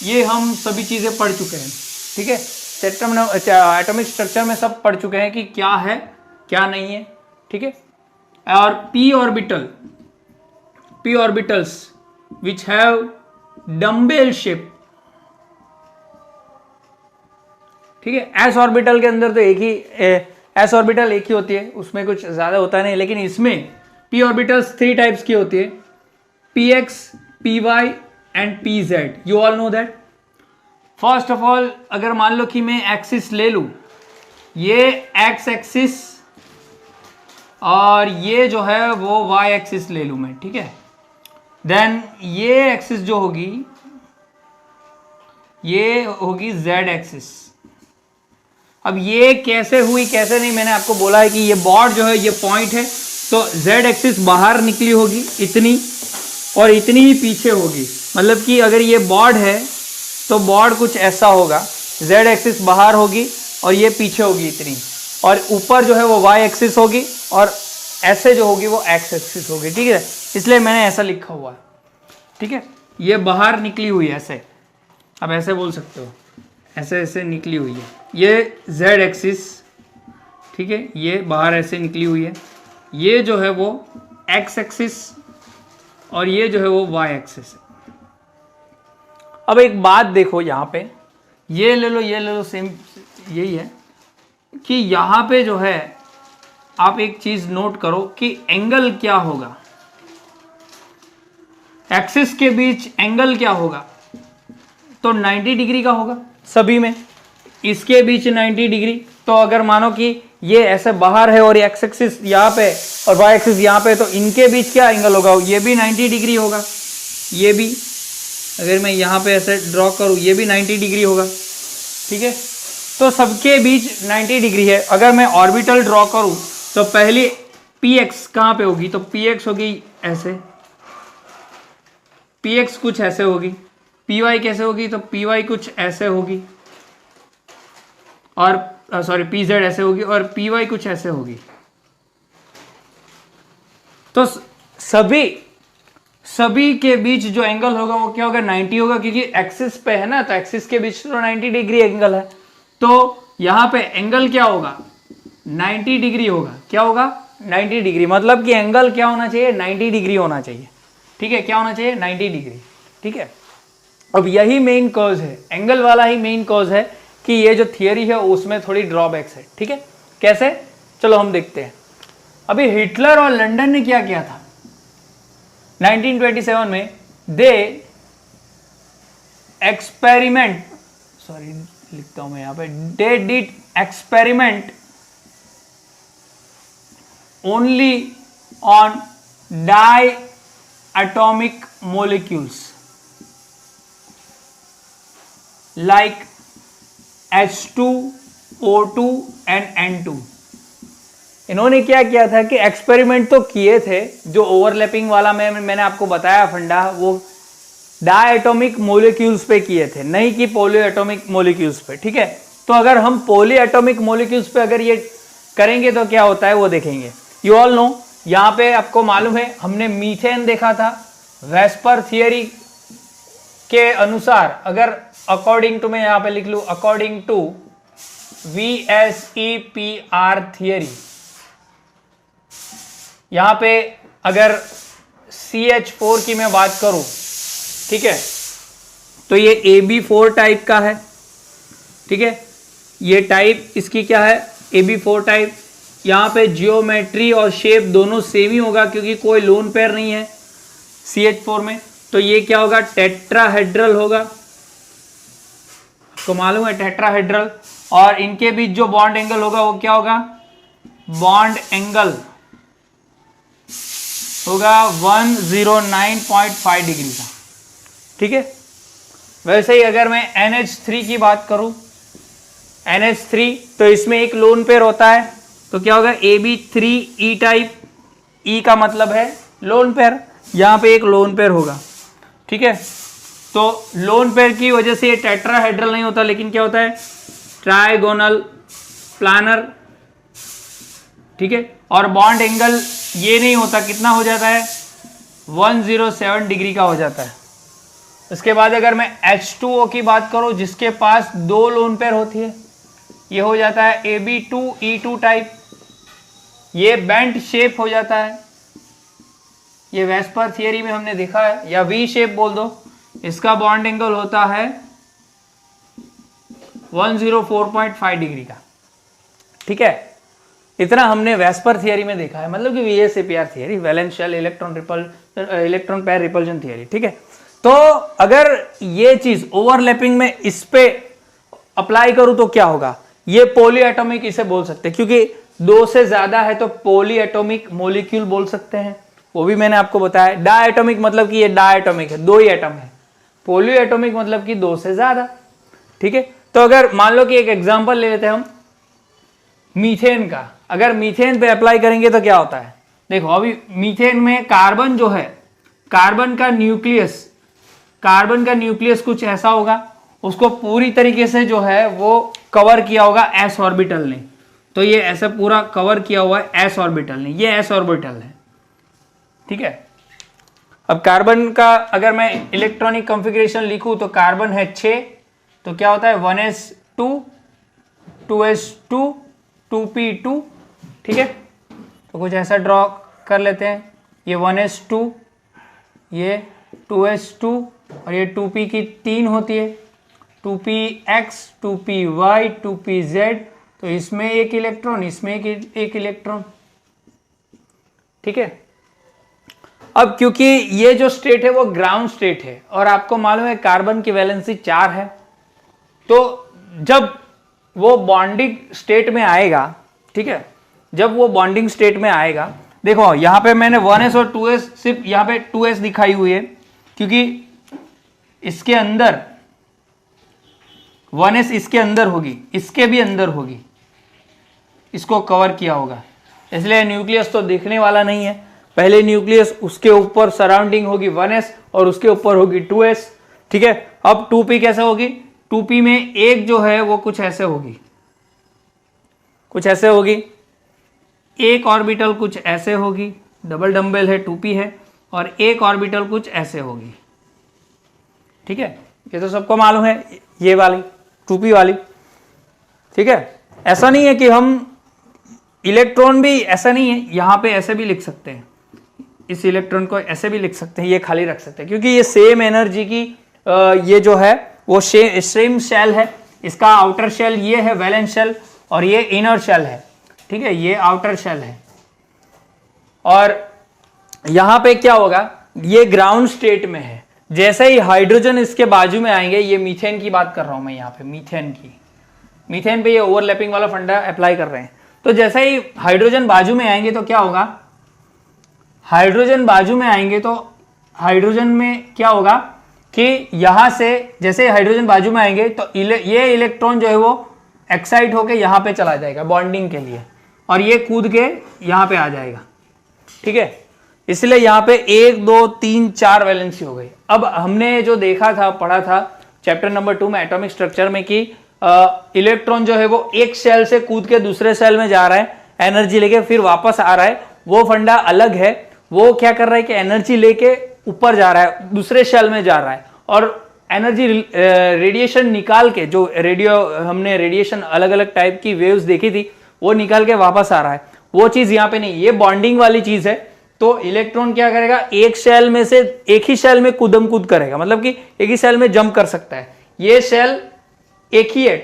ये हम सभी चीजें पढ़ चुके हैं। ठीक है, एटॉमिक स्ट्रक्चर में सब पढ़ चुके हैं कि क्या है क्या नहीं है। ठीक है, और P orbitals which have dumbbell shape. ठीक है, एस ऑर्बिटल के अंदर तो एस ऑर्बिटल एक ही होती है, उसमें कुछ ज्यादा होता नहीं, लेकिन इसमें पी ऑर्बिटल्स 3 टाइप्स की होती है, P X, P Y and P Z. You all know that. First of all अगर मान लो कि मैं एक्सिस ले लूं, ये एक्स एक्सिस और ये जो है वो वाई एक्सिस ले लूं मैं। ठीक है, देन ये एक्सिस जो होगी ये होगी जेड एक्सिस। अब ये कैसे हुई कैसे नहीं, मैंने आपको बोला है कि ये बॉर्ड जो है ये पॉइंट है, तो जेड एक्सिस बाहर निकली होगी इतनी, और इतनी ही पीछे होगी। मतलब कि अगर ये बॉर्ड है तो बॉर्ड कुछ ऐसा होगा, जेड एक्सिस बाहर होगी और ये पीछे होगी इतनी, और ऊपर जो है वो वाई एक्सिस होगी, और ऐसे जो होगी वो एक्स एक्सिस होगी। ठीक है, इसलिए मैंने ऐसा लिखा हुआ है। ठीक है, ये बाहर निकली हुई है ऐसे, आप ऐसे बोल सकते हो, ऐसे ऐसे निकली हुई है, ये जेड एक्सिस। ठीक है, ये बाहर ऐसे निकली हुई है, ये जो है वो एक्स एक्सिस और ये जो है वो वाई एक्सिस है। अब एक बात देखो, यहाँ पे ये ले लो ये ले लो, सेम यही है कि यहाँ पे जो है आप एक चीज नोट करो कि एंगल क्या होगा, एक्सिस के बीच एंगल क्या होगा, तो 90 डिग्री का होगा सभी में, इसके बीच 90 डिग्री। तो अगर मानो कि ये ऐसे बाहर है और एक्स एक्सिस यहाँ पे और वाई एक्सिस यहाँ पे, तो इनके बीच क्या एंगल होगा, ये भी 90 डिग्री होगा। ये भी अगर मैं यहाँ पे ऐसे ड्रॉ करूँ, ये भी 90 डिग्री होगा। ठीक है, तो सबके बीच 90 डिग्री है। अगर मैं ऑर्बिटल ड्रॉ करूँ तो पहली पी एक्स कहाँ पे होगी, तो पी एक्स होगी ऐसे, पी एक्स कुछ ऐसे होगी, पी वाई कैसे होगी, तो पी वाई कुछ ऐसे होगी, और सॉरी पी जेड ऐसे होगी, और पी वाई कुछ ऐसे होगी। तो सभी के बीच जो एंगल होगा वो क्या होगा, 90 होगा, क्योंकि एक्सिस पे है ना, तो एक्सिस के बीच तो 90 डिग्री एंगल है, तो यहां पे एंगल क्या होगा, 90 डिग्री होगा। क्या होगा, 90 डिग्री, मतलब कि एंगल क्या होना चाहिए, 90 डिग्री होना चाहिए। ठीक है, क्या होना चाहिए, 90 डिग्री। ठीक है, अब यही मेन कॉज है, एंगल वाला ही मेन कॉज है कि ये जो थियरी है उसमें थोड़ी ड्रॉबैक्स है। ठीक है, कैसे, चलो हम देखते हैं। अभी हिटलर और लंदन ने क्या किया था 1927 में, दे एक्सपेरिमेंट, सॉरी लिखता हूं मैं यहां पे, they did experiment only on diatomic molecules like H2, O2 and N2। इन्होंने क्या किया था कि एक्सपेरिमेंट तो किए थे, जो ओवरलैपिंग वाला मैंने आपको बताया फंडा, वो डायटोमिक मोलिक्यूल्स पे किए थे, नहीं कि पॉली एटॉमिक मोलिक्यूल्स पे। ठीक है, तो अगर हम पॉली एटॉमिक मोलिक्यूल्स पे अगर ये करेंगे तो क्या होता है वो देखेंगे। यू ऑल नो, यहाँ पे आपको मालूम है हमने मीथेन देखा था, वेस्पर थियरी के अनुसार, अगर अकॉर्डिंग टू, मैं यहाँ पे लिख लू अकॉर्डिंग टू VSEPR थियरी, यहां पे अगर CH4 की मैं बात करूं, ठीक है, तो ये AB4 टाइप का है। ठीक है, ये टाइप इसकी क्या है, AB4 टाइप। यहां पे जियोमेट्री और शेप दोनों सेम ही होगा, क्योंकि कोई लोन पेयर नहीं है CH4 में, तो ये क्या होगा, टेट्राहेड्रल होगा। आपको मालूम है टेट्राहेड्रल, और इनके बीच जो बॉन्ड एंगल होगा वो क्या होगा, बॉन्ड एंगल होगा 109.5 डिग्री का। ठीक है, वैसे ही अगर मैं NH3 की बात करूं, NH3, तो इसमें एक लोन पेयर होता है, तो क्या होगा, AB3E टाइप, E का मतलब है लोन पेयर, यहां पे एक लोन पेयर होगा। ठीक है, तो लोन पेयर की वजह से ये टेट्राहेड्रल नहीं होता, लेकिन क्या होता है, ट्राइगोनल प्लानर। ठीक है, और बॉन्ड एंगल ये नहीं होता, कितना हो जाता है, 107 डिग्री का हो जाता है। इसके बाद अगर मैं H2O की बात करूं, जिसके पास दो लोन पेयर होती है, ये हो जाता है AB2E2 टाइप, ये बेंट शेप हो जाता है, ये वेस्पर थियरी में हमने देखा है, या वी शेप बोल दो। इसका बॉन्ड एंगल होता है 104.5 डिग्री का। ठीक है, इतना हमने वेस्पर थियरी में देखा है, मतलब कि VSEPR theory, valence shell electron pair repulsion theory. ठीक है, तो अगर ये चीज ओवरलैपिंग में इस पे अप्लाई करूं तो क्या होगा, ये पॉली एटॉमिक इसे बोल सकते हैं, क्योंकि दो से ज्यादा है तो पॉली एटॉमिक मोलिक्यूल बोल सकते हैं, वो भी मैंने आपको बताया। डायटोमिक मतलब कि ये डायटोमिक है, दो ही एटम है। पॉली एटॉमिक मतलब कि दो से ज्यादा। ठीक है, तो अगर मान लो कि एक एग्जांपल ले लेते हैं हम मीथेन का, अगर मीथेन पे अप्लाई करेंगे तो क्या होता है, देखो अभी मीथेन में कार्बन जो है, कार्बन का न्यूक्लियस कुछ ऐसा होगा, उसको पूरी तरीके से जो है वो कवर किया होगा s ऑर्बिटल ने, तो ये ऐसे पूरा कवर किया हुआ है s ऑर्बिटल ने, ये s ऑर्बिटल है। ठीक है, अब कार्बन का अगर मैं इलेक्ट्रॉनिक कॉन्फ़िगरेशन लिखूं तो कार्बन है 6, तो क्या होता है 1s2 2s2 2p2। ठीक है, तो कुछ ऐसा ड्रॉ कर लेते हैं, ये 1s2, ये 2s2, और ये 2p की 3 होती है, 2px 2py 2pz, तो इसमें एक इलेक्ट्रॉन, इसमें एक इलेक्ट्रॉन। ठीक है, अब क्योंकि ये जो स्टेट है वो ग्राउंड स्टेट है, और आपको मालूम है कार्बन की वैलेंसी 4 है, तो जब वो बॉन्डिंग स्टेट में आएगा, ठीक है, जब वो बॉन्डिंग स्टेट में आएगा, देखो यहां पे मैंने 1s और 2s, सिर्फ यहां पे 2s दिखाई हुई है, क्योंकि इसके अंदर 1s इसके अंदर होगी, इसके भी अंदर होगी, इसको कवर किया होगा, इसलिए न्यूक्लियस तो दिखने वाला नहीं है। पहले न्यूक्लियस, उसके ऊपर सराउंडिंग होगी 1s और उसके ऊपर होगी 2s। ठीक है, अब 2p कैसे होगी? 2p में एक जो है वो कुछ ऐसे होगी, कुछ ऐसे होगी, एक ऑर्बिटल कुछ ऐसे होगी, डबल डंबल है 2p है, और एक ऑर्बिटल कुछ ऐसे होगी। ठीक है, ये तो सबको मालूम है, ये वाली 2p वाली। ठीक है, ऐसा नहीं है कि हम इलेक्ट्रॉन भी ऐसा नहीं है, यहां पे ऐसे भी लिख सकते हैं, इस इलेक्ट्रॉन को ऐसे भी लिख सकते हैं, ये खाली रख सकते हैं, क्योंकि ये सेम एनर्जी की ये जो है वो सेम शेल है। इसका आउटर शेल ये है वैलेंस शेल, और ये इनर शेल है। ठीक है, ये आउटर शेल है। और यहां पे क्या होगा, ये ग्राउंड स्टेट में है। जैसे ही हाइड्रोजन इसके बाजू में आएंगे, ये मीथेन की बात कर रहा हूं मैं यहाँ पे, मीथेन की, मीथेन पे ये ओवरलैपिंग वाला फंडा अप्लाई कर रहे हैं। तो जैसे ही हाइड्रोजन बाजू में आएंगे तो क्या होगा, हाइड्रोजन बाजू में आएंगे तो हाइड्रोजन में क्या होगा कि यहां से जैसे हाइड्रोजन बाजू में आएंगे तो ये इलेक्ट्रॉन जो है वो एक्साइट होके यहां पे चला जाएगा बॉन्डिंग के लिए, और ये कूद के यहां पे आ जाएगा। ठीक है, इसलिए यहां पे 1 2 3 4 वैलेंसी हो गई। अब हमने जो देखा था, पढ़ा था चैप्टर नंबर 2 में एटॉमिक स्ट्रक्चर में कि इलेक्ट्रॉन जो है वो एक सेल से कूद के दूसरे सेल में जा रहा है, एनर्जी लेके फिर वापस आ रहा है, वो फंडा अलग है। वो क्या कर रहा है कि एनर्जी लेके ऊपर जा रहा है, दूसरे शेल में जा रहा है, और एनर्जी रेडिएशन निकाल के, जो हमने रेडिएशन अलग अलग टाइप की वेव्स देखी थी, वो निकाल के वापस आ रहा है। वो चीज यहाँ पे नहीं, ये बॉन्डिंग वाली चीज है। तो इलेक्ट्रॉन क्या करेगा, एक शेल में से एक ही शेल में कूदम कूद करेगा, मतलब कि एक ही शेल में जंप कर सकता है। ये शेल एक ही है,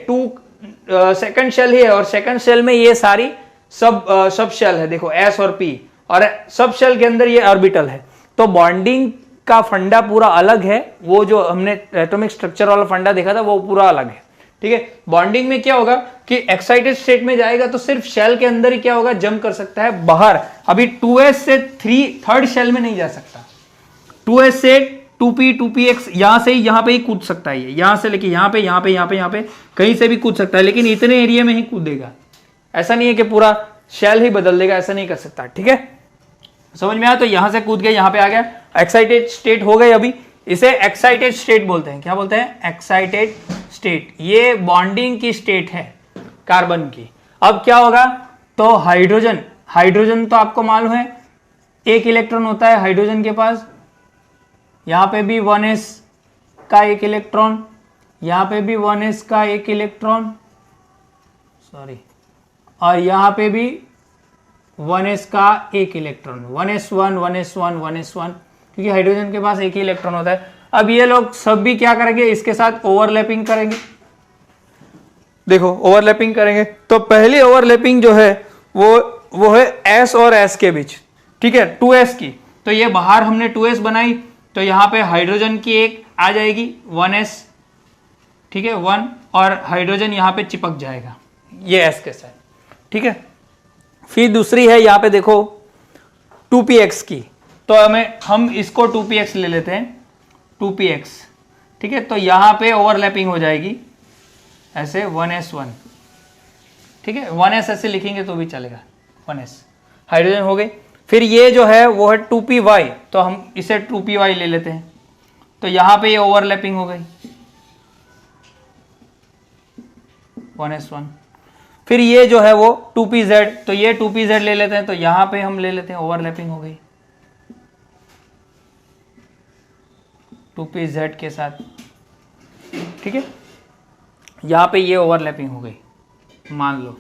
सेकंड शेल ही है, और सेकंड शेल में ये सारी सब शेल है, देखो S और P, और सब शेल के अंदर ये ऑर्बिटल है। तो बॉन्डिंग का फंडा पूरा अलग है, वो जो हमने एटॉमिक स्ट्रक्चर वाला फंडा देखा था वो पूरा अलग है। ठीक है, बॉन्डिंग में क्या होगा कि एक्साइटेड स्टेट में जाएगा तो सिर्फ शेल के अंदर ही क्या होगा, जंप कर सकता है बाहर। अभी 2s से थर्ड शेल में नहीं जा सकता। 2s से 2px यहां से ही यहां पे ही कूद सकता है, ये यहां से लेके यहां पे यहां पे यहां पे यहां पे कहीं से भी कूद सकता है, लेकिन इतने एरिया में ही कूदेगा। ऐसा नहीं है कि पूरा शेल ही बदल देगा, ऐसा नहीं कर सकता। ठीक है, समझ में आया? तो यहां से कूद के यहां पे आ गया, एक्साइटेड स्टेट हो गई। अभी इसे एक्साइटेड स्टेट बोलते हैं। क्या बोलते हैं? Excited state. ये बॉन्डिंग की स्टेट है कार्बन की। अब क्या होगा, तो हाइड्रोजन तो आपको मालूम है एक इलेक्ट्रॉन होता है हाइड्रोजन के पास, यहां पे भी 1s का एक इलेक्ट्रॉन, यहां पे भी 1s का एक इलेक्ट्रॉन, सॉरी, और यहां पे भी 1s का एक इलेक्ट्रॉन, 1s1 1s1 1s1, क्योंकि हाइड्रोजन के पास एक ही इलेक्ट्रॉन होता है। अब ये लोग सब भी क्या करेंगे, इसके साथ ओवरलैपिंग करेंगे। देखो ओवरलैपिंग करेंगे, तो पहली ओवरलैपिंग जो है वो है s और s के बीच। ठीक है, 2s की। तो ये बाहर हमने 2s बनाई, तो यहां पे हाइड्रोजन की एक आ जाएगी 1s, ठीक है 1, और हाइड्रोजन यहां पे चिपक जाएगा ये s के साथ। ठीक है, फिर दूसरी है यहां पे देखो 2px की, तो हम इसको 2px ले लेते हैं, 2px। ठीक है, तो यहां पे ओवरलैपिंग हो जाएगी ऐसे 1s1। ठीक है, 1s ऐसे लिखेंगे तो भी चलेगा, 1s हाइड्रोजन हो गई। फिर ये जो है वो है 2py, तो हम इसे 2py ले लेते हैं, तो यहां पे ये ओवरलैपिंग हो गई 1s1। फिर ये जो है वो 2pz, तो ये 2pz ले लेते हैं, तो यहां पे हम ले लेते हैं, ओवरलैपिंग हो गई 2pz के साथ। ठीक है, यहां पे ये ओवरलैपिंग हो गई, मान लो।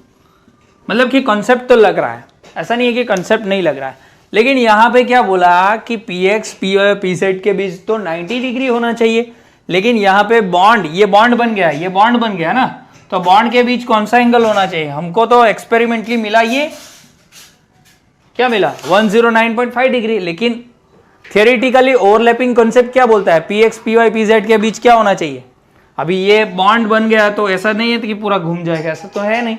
मतलब कि कॉन्सेप्ट तो लग रहा है, ऐसा नहीं है कि कॉन्सेप्ट नहीं लग रहा है, लेकिन यहां पे क्या बोला कि px p और pz के बीच तो 90 डिग्री होना चाहिए, लेकिन यहां पे बॉन्ड, ये बॉन्ड बन गया, ये बॉन्ड बन गया ना, तो बॉन्ड के बीच कौन सा एंगल होना चाहिए? हमको तो एक्सपेरिमेंटली मिला, ये क्या मिला, 109.5 डिग्री। लेकिन थियोरेटिकली ओवरलैपिंग कॉन्सेप्ट क्या बोलता है, px py pz के बीच क्या होना चाहिए? अभी ये बॉन्ड बन गया तो ऐसा नहीं है कि पूरा घूम जाएगा, ऐसा तो है नहीं।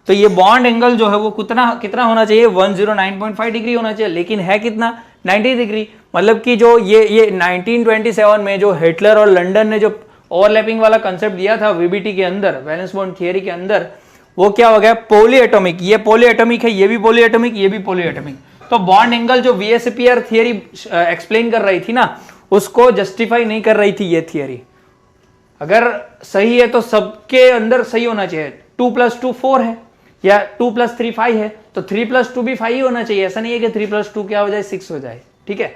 तो ये बॉन्ड एंगल जो है वो कितना होना चाहिए, 109.5 डिग्री होना चाहिए, लेकिन है कितना, 90 डिग्री। मतलब कि जो ये 1927 में जो हिटलर और लंदन ने जो ओवरलैपिंग वाला कंसेप्ट दिया था वीबीटी के अंदर, वैलेंस बॉन्ड थियरी के अंदर, वो क्या हो गया, पॉलीएटॉमिक। ये पॉलीएटॉमिक है, ये भी पॉलीएटॉमिक, ये भी पॉलीएटॉमिक। तो बॉन्ड एंगल जो VSEPR थियरी एक्सप्लेन कर रही थी ना, उसको जस्टिफाई नहीं कर रही थी ये थियरी। अगर सही है तो सबके अंदर सही होना चाहिए। 2 + 2 4 है, या 2 + 3 5 है, तो 3 + 2 भी 5 ही होना चाहिए। ऐसा नहीं है कि 3 + 2 क्या हो जाए, 6 हो जाए। ठीक है,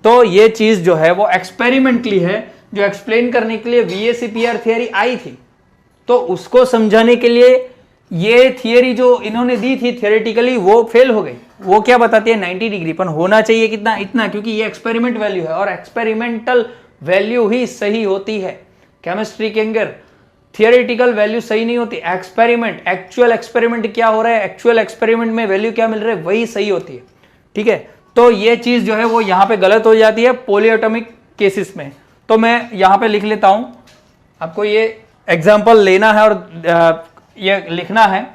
तो ये चीज जो है वो एक्सपेरिमेंटली है, जो एक्सप्लेन करने के लिए VSEPR थियरी आई थी। तो उसको समझाने के लिए ये थियरी जो इन्होंने दी थी थियोरेटिकली, वो फेल हो गई। वो क्या बताती है, 90 डिग्री, पर होना चाहिए कितना, इतना, क्योंकि ये एक्सपेरिमेंट वैल्यू है और एक्सपेरिमेंटल वैल्यू ही सही होती है केमिस्ट्री के अंदर। थियोरेटिकल वैल्यू सही नहीं होती, एक्सपेरिमेंट, एक्चुअल एक्सपेरिमेंट क्या हो रहा है, एक्चुअल एक्सपेरिमेंट में वैल्यू क्या मिल रहा है, वही सही होती है। ठीक है, तो ये चीज जो है वो यहां पे गलत हो जाती है पॉलीएटॉमिक केसेस में। तो मैं यहां पे लिख लेता हूं, आपको ये एग्जांपल लेना है और ये लिखना है।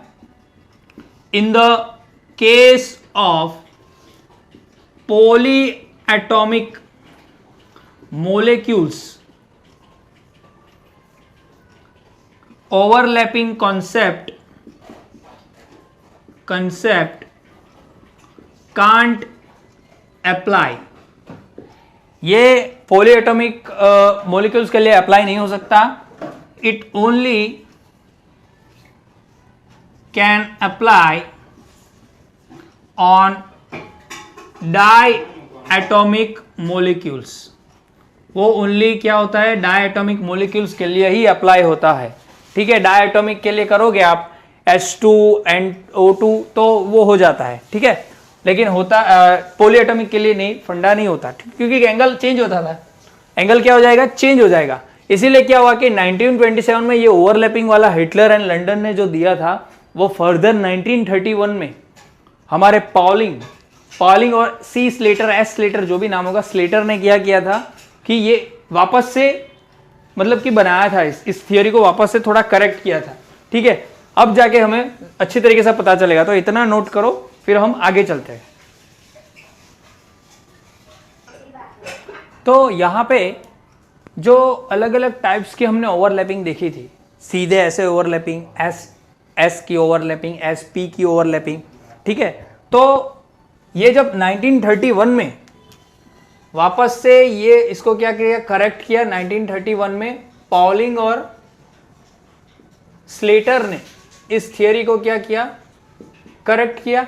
In the case of polyatomic molecules, overlapping concept can't apply। ये पॉलीएटॉमिक मॉलिक्यूल्स के लिए अप्लाई नहीं हो सकता। It only can apply on diatomic molecules. वो ओनली क्या होता है, डायएटॉमिक मॉलिक्यूल्स के लिए ही अप्लाई होता है। ठीक है, डायएटॉमिक के लिए करोगे आप H2 and O2 तो वो हो जाता है। ठीक है, लेकिन होता पॉलीएटॉमिक के लिए नहीं, फंडा नहीं होता, क्योंकि एंगल चेंज होता था। एंगल क्या हो जाएगा, चेंज हो जाएगा। इसीलिए क्या हुआ कि 1927 में ये ओवरलैपिंग वाला हिटलर एंड लंदन ने जो दिया था, वो फर्दर 1931 में हमारे पॉलिंग और सी स्लेटर, एस स्लेटर, जो भी नाम होगा, स्लेटर ने क्या किया था कि ये वापस से मतलब कि बनाया था, इस थियोरी को वापस से थोड़ा करेक्ट किया था। ठीक है, अब जाके हमें अच्छी तरीके से पता चलेगा। तो इतना नोट करो, फिर हम आगे चलते हैं। तो यहां पे जो अलग अलग टाइप्स की हमने ओवरलैपिंग देखी थी, सीधे ऐसे ओवरलैपिंग, एस की ओवरलैपिंग, SP की ओवरलैपिंग। ठीक है, तो ये जब 1931 में वापस से ये इसको क्या किया, करेक्ट किया 1931 में, पॉलिंग और स्लेटर ने इस थियरी को क्या किया, करेक्ट किया।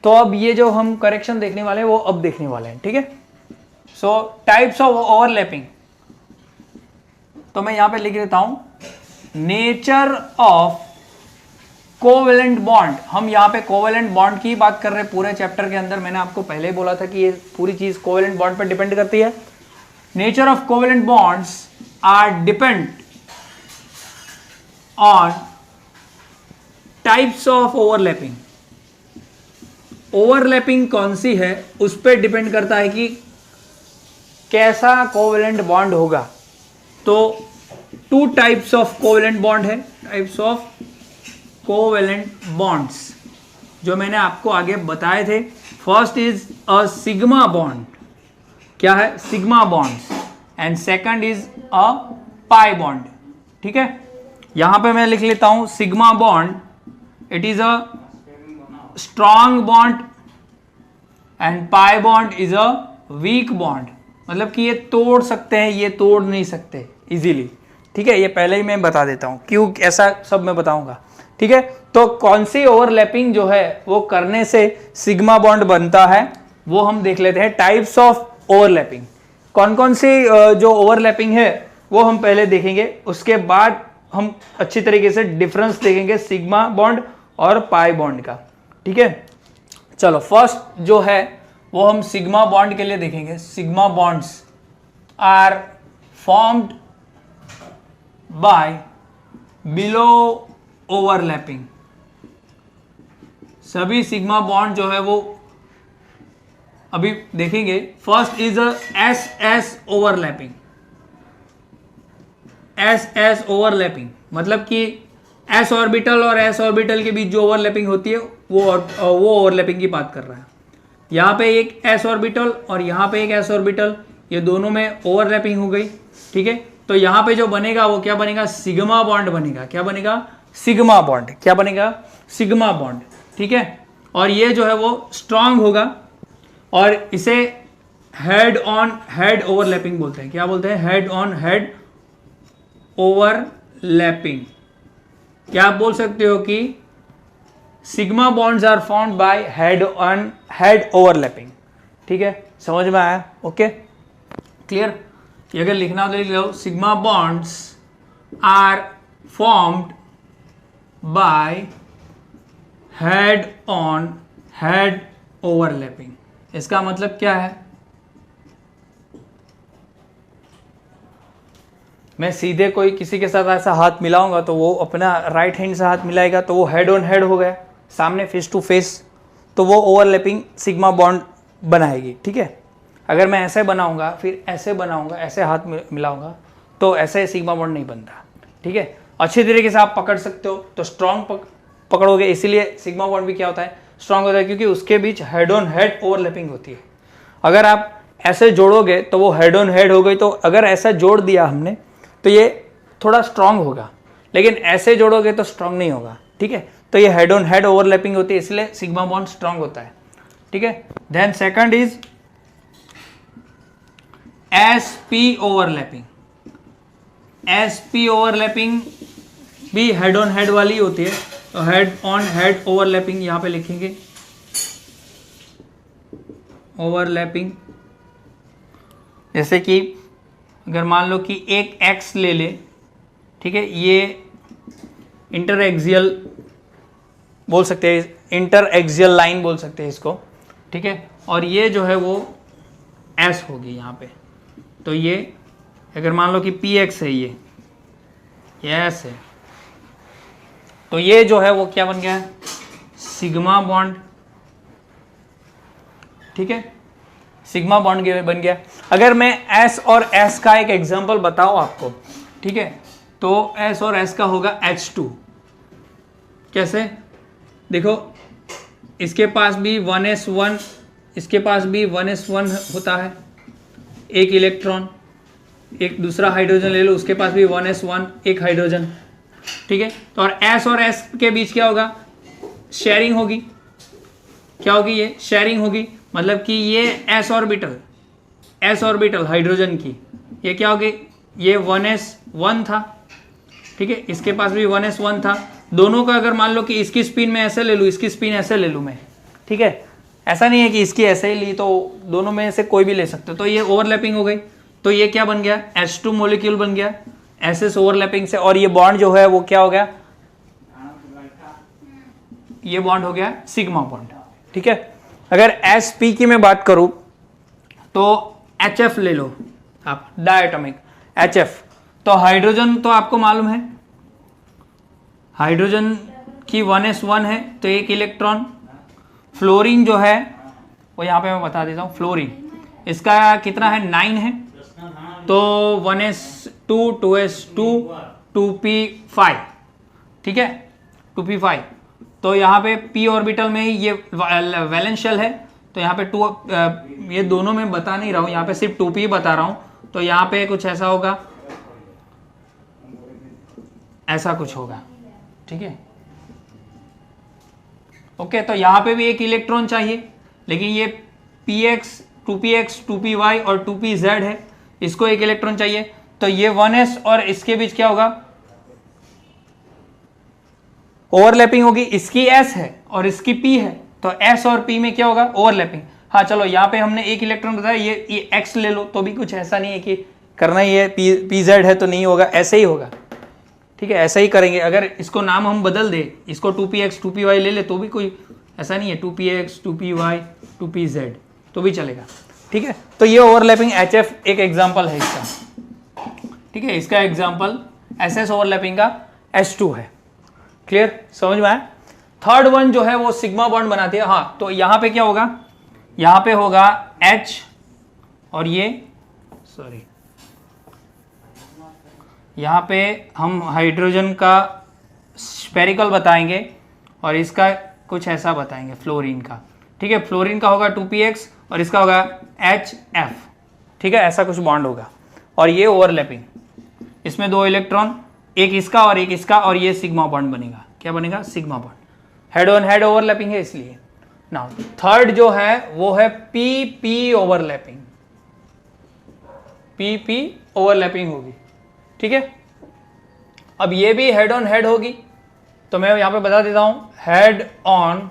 तो अब ये जो हम करेक्शन देखने वाले हैं वो अब देखने वाले हैं। ठीक है, सो टाइप्स ऑफ ओवरलैपिंग, तो मैं यहां पे लिख देता हूं, नेचर ऑफ कोवेलेंट बॉन्ड। हम यहाँ पे कोवेलेंट बॉन्ड की बात कर रहे हैं पूरे चैप्टर के अंदर। मैंने आपको पहले ही बोला था कि ये पूरी चीज कोवेलेंट बॉन्ड पर डिपेंड करती है। Nature of covalent bonds are depend on types of overlapping. Overlapping कौन सी है उस पर डिपेंड करता है कि कैसा कोवेलेंट बॉन्ड होगा। तो 2 टाइप्स ऑफ कोवेलेंट बॉन्ड है, टाइप्स ऑफ कोवेलेंट बॉन्ड्स जो मैंने आपको आगे बताए थे। First is a sigma bond, क्या है, sigma bonds, and second is a pi bond. ठीक है, यहां पे मैं लिख लेता हूं sigma bond, it is a strong bond and pi bond is a weak bond. मतलब कि ये तोड़ सकते हैं, ये तोड़ नहीं सकते इजीली। ठीक है, ये पहले ही मैं बता देता हूं, क्यों ऐसा सब मैं बताऊंगा। ठीक है, तो कौन सी ओवरलैपिंग जो है वो करने से सिग्मा बॉन्ड बनता है वो हम देख लेते हैं। टाइप्स ऑफ ओवरलैपिंग, कौन कौन सी जो ओवरलैपिंग है वो हम पहले देखेंगे, उसके बाद हम अच्छी तरीके से डिफरेंस देखेंगे सिग्मा बॉन्ड और पाई बॉन्ड का। ठीक है, चलो फर्स्ट जो है वो हम सिग्मा बॉन्ड के लिए देखेंगे। Sigma bonds are formed by below overlapping. सभी सिग्मा बॉन्ड जो है वो अभी देखेंगे। First is S S overlapping. S S overlapping मतलब कि एस ऑर्बिटल और एस ऑर्बिटल के बीच जो ओवरलैपिंग होती है वो ओवरलैपिंग की बात कर रहा है। यहाँ पे एक एस ऑर्बिटल और यहाँ पे एक एस ऑर्बिटल, ये दोनों में ओवरलैपिंग हो गई। ठीक है, तो यहाँ पे जो बनेगा वो क्या बनेगा, सिग्मा बॉन्ड बनेगा। क्या बनेगा, सिग्मा बॉन्ड। क्या बनेगा? Sigma bond. ठीक है, और ये जो है वो स्ट्रांग होगा और इसे हेड ऑन हेड ओवरलैपिंग बोलते हैं। क्या बोलते हैं? Head on head overlapping. क्या आप बोल सकते हो कि sigma bonds are found by head on head overlapping. ठीक है, समझ में आया? Okay, clear? ये अगर लिखना तो लिख लो, sigma bonds are formed by head on head overlapping. इसका मतलब क्या है? मैं सीधे कोई किसी के साथ ऐसा हाथ मिलाऊंगा तो वो अपना राइट हैंड से हाथ मिलाएगा तो वो हेड ऑन हेड हो गया, सामने फेस टू फेस, तो वो ओवरलैपिंग सिग्मा बॉन्ड बनाएगी। ठीक है, अगर मैं ऐसे बनाऊंगा फिर ऐसे बनाऊंगा, ऐसे हाथ मिलाऊंगा तो ऐसे सिग्मा बॉन्ड नहीं बनता। ठीक है, अच्छे तरीके से आप पकड़ सकते हो तो स्ट्रॉन्ग पकड़ोगे, इसीलिए सिग्मा बॉन्ड भी क्या होता है? स्ट्रॉन्ग होता है, क्योंकि उसके बीच हेड ऑन हेड ओवरलैपिंग होती है। अगर आप ऐसे जोड़ोगे तो वो हेड ऑन हेड हो गई, तो अगर ऐसा जोड़ दिया हमने तो ये थोड़ा स्ट्रांग होगा, लेकिन ऐसे जोड़ोगे तो स्ट्रांग नहीं होगा। ठीक है, तो ये हेड ऑन हेड ओवरलैपिंग होती है, इसलिए सिग्मा बॉन्ड स्ट्रांग होता है। ठीक है, then second is SP overlapping. SP overlapping भी हेड ऑन हेड वाली होती है, तो हेड ऑन हेड ओवरलैपिंग यहां पे लिखेंगे, ओवरलैपिंग। जैसे कि अगर मान लो कि एक एक्स ले ले, ठीक है, ये इंटर एक्सियल बोल सकते हैं, इंटर एक्सियल लाइन बोल सकते हैं इसको। ठीक है, और ये जो है वो एस होगी यहाँ पे, तो ये अगर मान लो कि पी एक्स है, ये एस है, तो ये जो है वो क्या बन गया? Sigma bond. ठीक है, सिग्मा बॉन्ड बन गया। अगर मैं एस और एस का एक एग्जांपल बताऊं आपको, ठीक है, तो एस और एस का होगा H2। कैसे? देखो, इसके पास भी 1s1, इसके पास भी 1s1 होता है, एक इलेक्ट्रॉन, एक दूसरा हाइड्रोजन ले लो, उसके पास भी 1s1, एक हाइड्रोजन। ठीक है, तो और एस के बीच क्या होगा? शेयरिंग होगी। क्या होगी? ये शेयरिंग होगी, मतलब कि ये एस ऑर्बिटल हाइड्रोजन की, ये क्या होगी? ये 1s1 था। ठीक है, इसके पास भी 1s1 था। दोनों का अगर मान लो कि इसकी स्पिन में ऐसे ले लूँ, इसकी स्पिन ऐसे ले लूँ मैं, ठीक है, ऐसा नहीं है कि इसकी ऐसे ही ली, तो दोनों में से कोई भी ले सकते हो, तो ये ओवरलैपिंग हो गई। तो ये क्या बन गया? H2 मॉलिक्यूल बन गया एसएस ओवरलैपिंग से, और ये बॉन्ड जो है वो क्या हो गया? ये बॉन्ड हो गया सिग्मा बॉन्ड। ठीक है, अगर एसपी की मैं बात करूं तो HF ले लो आप, डायटोमिक HF। तो हाइड्रोजन तो आपको मालूम है, हाइड्रोजन की 1s1 है, तो एक इलेक्ट्रॉन। फ्लोरीन जो है वो यहाँ पे मैं बता देता हूँ, फ्लोरीन इसका कितना है? 9 है, तो 1s2, 2s2, 2p5। ठीक है, 2p5। तो यहाँ पे p ऑर्बिटल में ही ये वैलेंस शेल है, तो यहाँ पे 2, ये दोनों में बता नहीं रहा हूँ, यहाँ पे सिर्फ 2p बता रहा हूँ। तो यहाँ पे कुछ ऐसा होगा, ऐसा कुछ होगा। ठीक है, ओके, तो यहाँ पे भी एक इलेक्ट्रॉन चाहिए, लेकिन ये px, 2px, 2py और 2pz है, इसको एक इलेक्ट्रॉन चाहिए, तो ये 1s और इसके बीच क्या होगा? ओवरलैपिंग होगी। इसकी s है और इसकी p है, तो s और p में क्या होगा? ओवरलैपिंग। हाँ चलो, यहाँ पे हमने एक इलेक्ट्रॉन बताया, ये x ले लो, तो भी कुछ ऐसा नहीं है कि करना ही है, pz है तो नहीं होगा, ऐसे ही होगा। ठीक है, ऐसा ही करेंगे। अगर इसको नाम हम बदल दे, इसको 2px, 2py ले ले, तो भी कोई ऐसा नहीं है, 2px, 2py, 2pz तो भी चलेगा। ठीक है, तो ये ओवरलैपिंग HF एक एग्जांपल है इसका। ठीक है, इसका एग्जांपल SS ओवरलैपिंग का H2 है। क्लियर, समझ में आया? थर्ड वन जो है वो सिग्मा बॉन्ड बनाती है। हाँ, तो यहाँ पे क्या होगा? यहाँ पे होगा H और ये, सॉरी, यहाँ पे हम हाइड्रोजन का स्पेरिकल बताएंगे और इसका कुछ ऐसा बताएंगे, फ्लोरीन का। ठीक है, फ्लोरीन का होगा 2px और इसका होगा HF। ठीक है, ऐसा कुछ बॉन्ड होगा, और ये ओवरलैपिंग, इसमें 2 इलेक्ट्रॉन, एक इसका और एक इसका, और ये सिग्मा बॉन्ड बनेगा। क्या बनेगा? Sigma bond. Head on head overlapping है इसलिए। नाउ थर्ड जो है वो है P P overlapping. P P overlapping होगी, ठीक है। अब ये भी हेड ऑन हेड होगी, तो मैं यहां पे बता देता हूं, हेड ऑन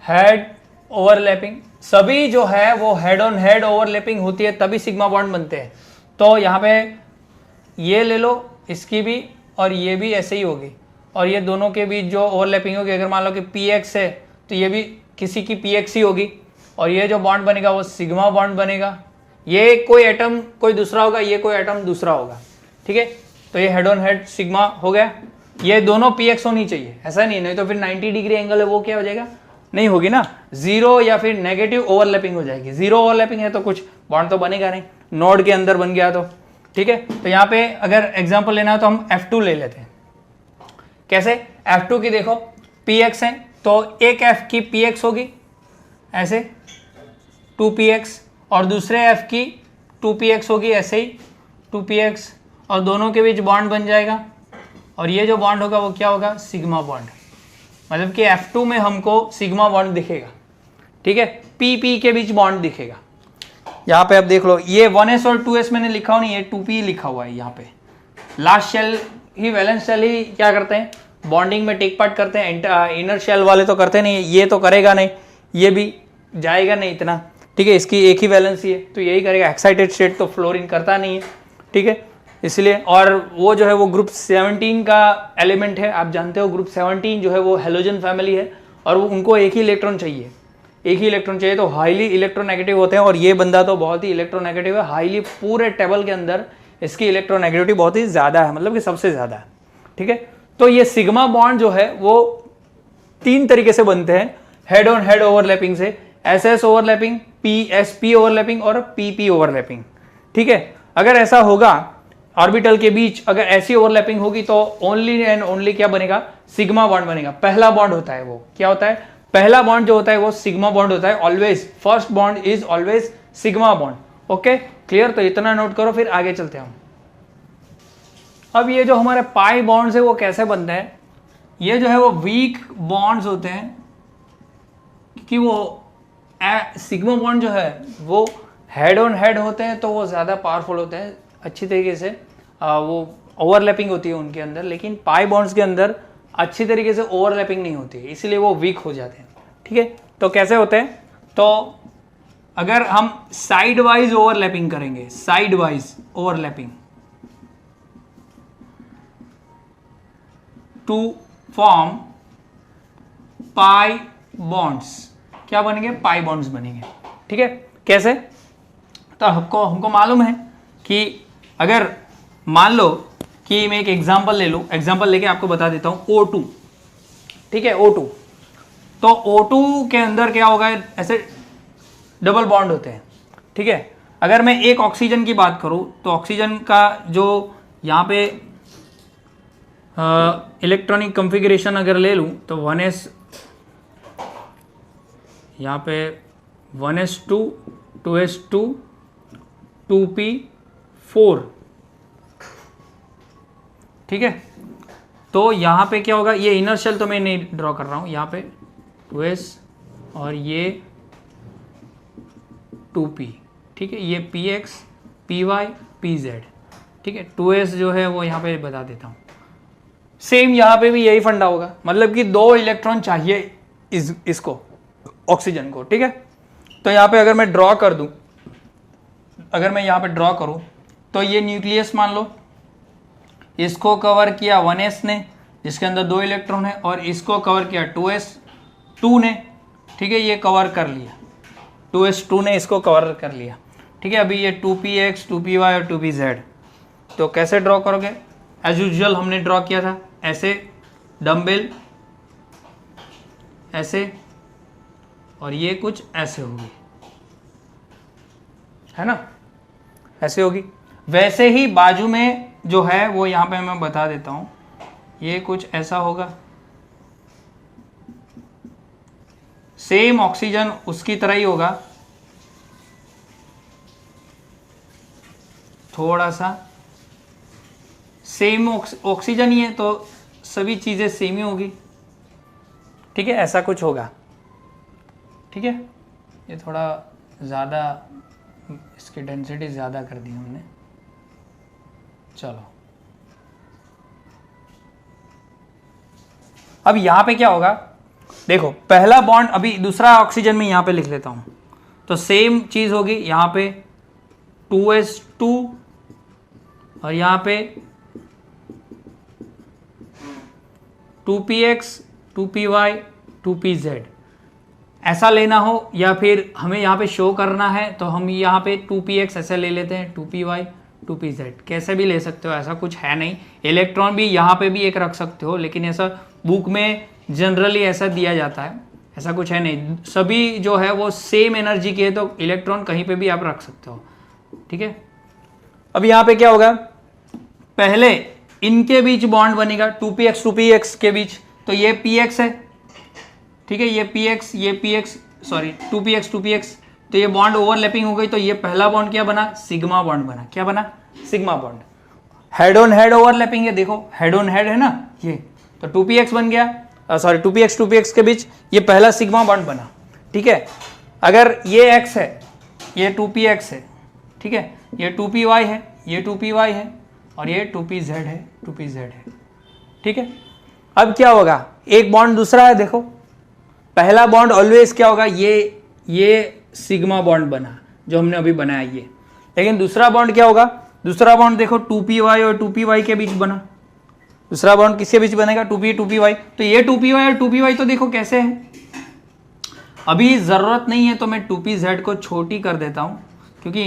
हेड ओवरलैपिंग। सभी जो है वो हेड ऑन हेड ओवरलैपिंग होती है तभी सिग्मा बॉन्ड बनते हैं। तो यहां पे ये ले लो, इसकी भी और ये भी ऐसे ही होगी, और ये दोनों के बीच जो ओवरलैपिंग होगी, अगर मान लो कि पी एक्स है तो ये भी किसी की पी एक्स ही होगी, और ये जो बॉन्ड बनेगा वो सिग्मा बॉन्ड बनेगा। ये कोई एटम कोई दूसरा होगा, ये कोई एटम दूसरा होगा, ठीक है। तो ये हेड ऑन हेड सिग्मा हो गया। ये दोनों पी एक्स होनी चाहिए, ऐसा नहीं तो फिर 90 डिग्री एंगल है वो क्या हो जाएगा? नहीं होगी ना, जीरो या फिर नेगेटिव ओवरलैपिंग हो जाएगी। जीरो ओवरलैपिंग है तो कुछ बॉन्ड तो बनेगा नहीं, नोड के अंदर बन गया तो, ठीक है। तो यहाँ पे अगर एग्जांपल लेना है तो हम F2 ले लेते हैं। कैसे? F2 की देखो px है तो एक F की px होगी ऐसे 2px, और दूसरे F की 2px होगी ऐसे ही 2px, और दोनों के बीच बॉन्ड बन जाएगा, और ये जो बॉन्ड होगा वो क्या होगा? Sigma bond. मतलब कि F2 में हमको सिग्मा बॉन्ड दिखेगा, ठीक है, PP के बीच बॉन्ड दिखेगा। यहाँ पे अब देख लो, ये 1s और 2s मैंने लिखा हो नहीं, ये 2p लिखा हुआ है यहाँ पे। लास्ट शेल ही, वैलेंस शेल ही क्या करते हैं? बॉन्डिंग में टेक पार्ट करते हैं। इनर शेल वाले तो करते नहीं, ये तो करेगा नहीं, ये भी जाएगा नहीं इतना, ठीक है। इसकी एक ही वैलेंस ही है तो यही करेगा। एक्साइटेड स्टेट तो फ्लोरीन करता नहीं है, ठीक है, इसलिए। और वो जो है वो ग्रुप 17 का एलिमेंट है, आप जानते हो ग्रुप 17 जो है वो हेलोजन फैमिली है, और वो उनको एक ही इलेक्ट्रॉन चाहिए, एक ही इलेक्ट्रॉन चाहिए, तो हाईली इलेक्ट्रोनेगेटिव होते हैं। और ये बंदा तो बहुत ही इलेक्ट्रोनेगेटिव है, हाईली, पूरे टेबल के अंदर इसकी इलेक्ट्रोनेगेटिविटी बहुत ही ज़्यादा है, मतलब कि सबसे ज़्यादा है, ठीक है। तो ये सिग्मा बॉन्ड जो है वो 3 तरीके से बनते हैं हेड ऑन हेड ओवरलैपिंग से, SS ओवरलैपिंग, PSP ओवरलैपिंग और PP ओवरलैपिंग, ठीक है। अगर ऐसा होगा ऑर्बिटल के बीच, अगर ऐसी ओवरलैपिंग होगी तो ओनली एंड ओनली क्या बनेगा? सिग्मा बॉन्ड बनेगा। पहला बॉन्ड होता है वो क्या होता है? पहला बॉन्ड जो होता है वो सिग्मा बॉन्ड होता है always. First bond is always sigma bond. Okay, clear? तो इतना नोट करो, फिर आगे चलते हैं हम। अब ये जो हमारे पाई बॉन्ड्स है वो कैसे बनते हैं? ये जो है वो वीक बॉन्ड्स होते हैं, क्योंकि वो सिग्मा बॉन्ड जो है वो हेड ऑन हेड होते हैं तो वो ज़्यादा पावरफुल होते हैं, अच्छी तरीके से वो ओवरलैपिंग होती है उनके अंदर। लेकिन पाई बॉन्ड्स के अंदर अच्छी तरीके से ओवरलैपिंग नहीं होती है, इसलिए वो वीक हो जाते हैं, ठीक है। तो कैसे होते हैं? तो अगर हम साइड वाइज ओवरलैपिंग करेंगे, side wise overlapping to form pi bonds, क्या बनेंगे? पाई बॉन्ड्स बनेंगे, ठीक है। कैसे? तो हमको मालूम है कि अगर मान लो कि मैं एक एग्जांपल ले लूँ, एग्जांपल लेके आपको बता देता हूँ, O2, ठीक है, O2। तो O2 के अंदर क्या होगा? ऐसे डबल बॉन्ड होते हैं, ठीक है। अगर मैं एक ऑक्सीजन की बात करूँ तो ऑक्सीजन का जो यहाँ पे इलेक्ट्रॉनिक कॉन्फ़िगरेशन अगर ले लूँ तो 1s, यहाँ पे 1s2, 2s2, 2p4, ठीक है। तो यहाँ पे क्या होगा? ये इनर शेल तो मैं नहीं ड्रॉ कर रहा हूँ, यहाँ पे 2s और ये 2p, ठीक है। ये px, py, pz, ठीक है। 2s जो है वो यहाँ पे बता देता हूँ। सेम यहाँ पे भी यही फंडा होगा, मतलब कि 2 इलेक्ट्रॉन चाहिए इसको, ऑक्सीजन को, ठीक है। तो यहाँ पे अगर मैं ड्रॉ कर दूँ, अगर मैं यहाँ पे ड्रॉ करूँ तो ये न्यूक्लियस मान लो, इसको कवर किया 1s ने जिसके अंदर 2 इलेक्ट्रॉन है, और इसको कवर किया 2s2 ने, ठीक है। ये कवर कर लिया, 2s2 ने इसको कवर कर लिया, ठीक है। अभी ये 2px, 2py और 2pz, तो कैसे ड्रॉ करोगे? एज यूजुअल हमने ड्रॉ किया था ऐसे, डम्बेल ऐसे, और ये कुछ ऐसे होगी, है ना, ऐसे होगी। वैसे ही बाजू में जो है वो यहाँ पे मैं बता देता हूँ, ये कुछ ऐसा होगा। सेम ऑक्सीजन उसकी तरह ही होगा, थोड़ा सा सेम ऑक्सीजन ही है तो सभी चीज़ें सेम ही होगी, ठीक है, ऐसा कुछ होगा, ठीक है। ये थोड़ा ज़्यादा, इसकी डेंसिटी ज़्यादा कर दी हमने। चलो अब यहाँ पे क्या होगा, देखो पहला बॉन्ड, अभी दूसरा ऑक्सीजन में यहाँ पे लिख लेता हूँ, तो सेम चीज़ होगी यहाँ पे 2s2 और यहाँ पे 2px 2py 2pz। ऐसा लेना हो या फिर हमें यहाँ पे शो करना है तो हम यहाँ पे 2px ऐसे ले लेते हैं, 2py 2pz, कैसे भी ले सकते हो, ऐसा कुछ है नहीं। इलेक्ट्रॉन भी यहाँ पे भी एक रख सकते हो, लेकिन ऐसा बुक में जनरली ऐसा दिया जाता है, ऐसा कुछ है नहीं। सभी जो है वो सेम एनर्जी की है तो इलेक्ट्रॉन कहीं पे भी आप रख सकते हो, ठीक है। अब यहाँ पे क्या होगा, पहले इनके बीच बॉन्ड बनेगा 2px के बीच, तो ये px है, ठीक है, ये px ये px, सॉरी 2px, तो ये बॉन्ड ओवरलैपिंग हो गई, तो ये पहला बॉन्ड क्या बना, सिग्मा बॉन्ड बना। क्या बना, sigma bond. Head on head overlapping है, देखो हेड ऑन हेड है ना ये, तो 2px बन गया, सॉरी 2px के बीच ये पहला सिग्मा बॉन्ड बना, ठीक है। अगर ये x है, ये 2px है, ठीक है, ये 2py है, ये 2py है और ये 2pz है, ठीक है। अब क्या होगा, एक बॉन्ड दूसरा है, देखो पहला बॉन्ड ऑलवेज क्या होगा, ये सिग्मा बॉन्ड बना जो हमने अभी बनाया ये, लेकिन दूसरा बॉन्ड क्या होगा, दूसरा बॉन्ड देखो 2py और 2py के बीच बना। दूसरा बॉन्ड किसके बीच बनेगा, 2py, तो ये 2py और 2py तो देखो कैसे है। अभी ज़रूरत नहीं है तो मैं 2pz को छोटी कर देता हूँ, क्योंकि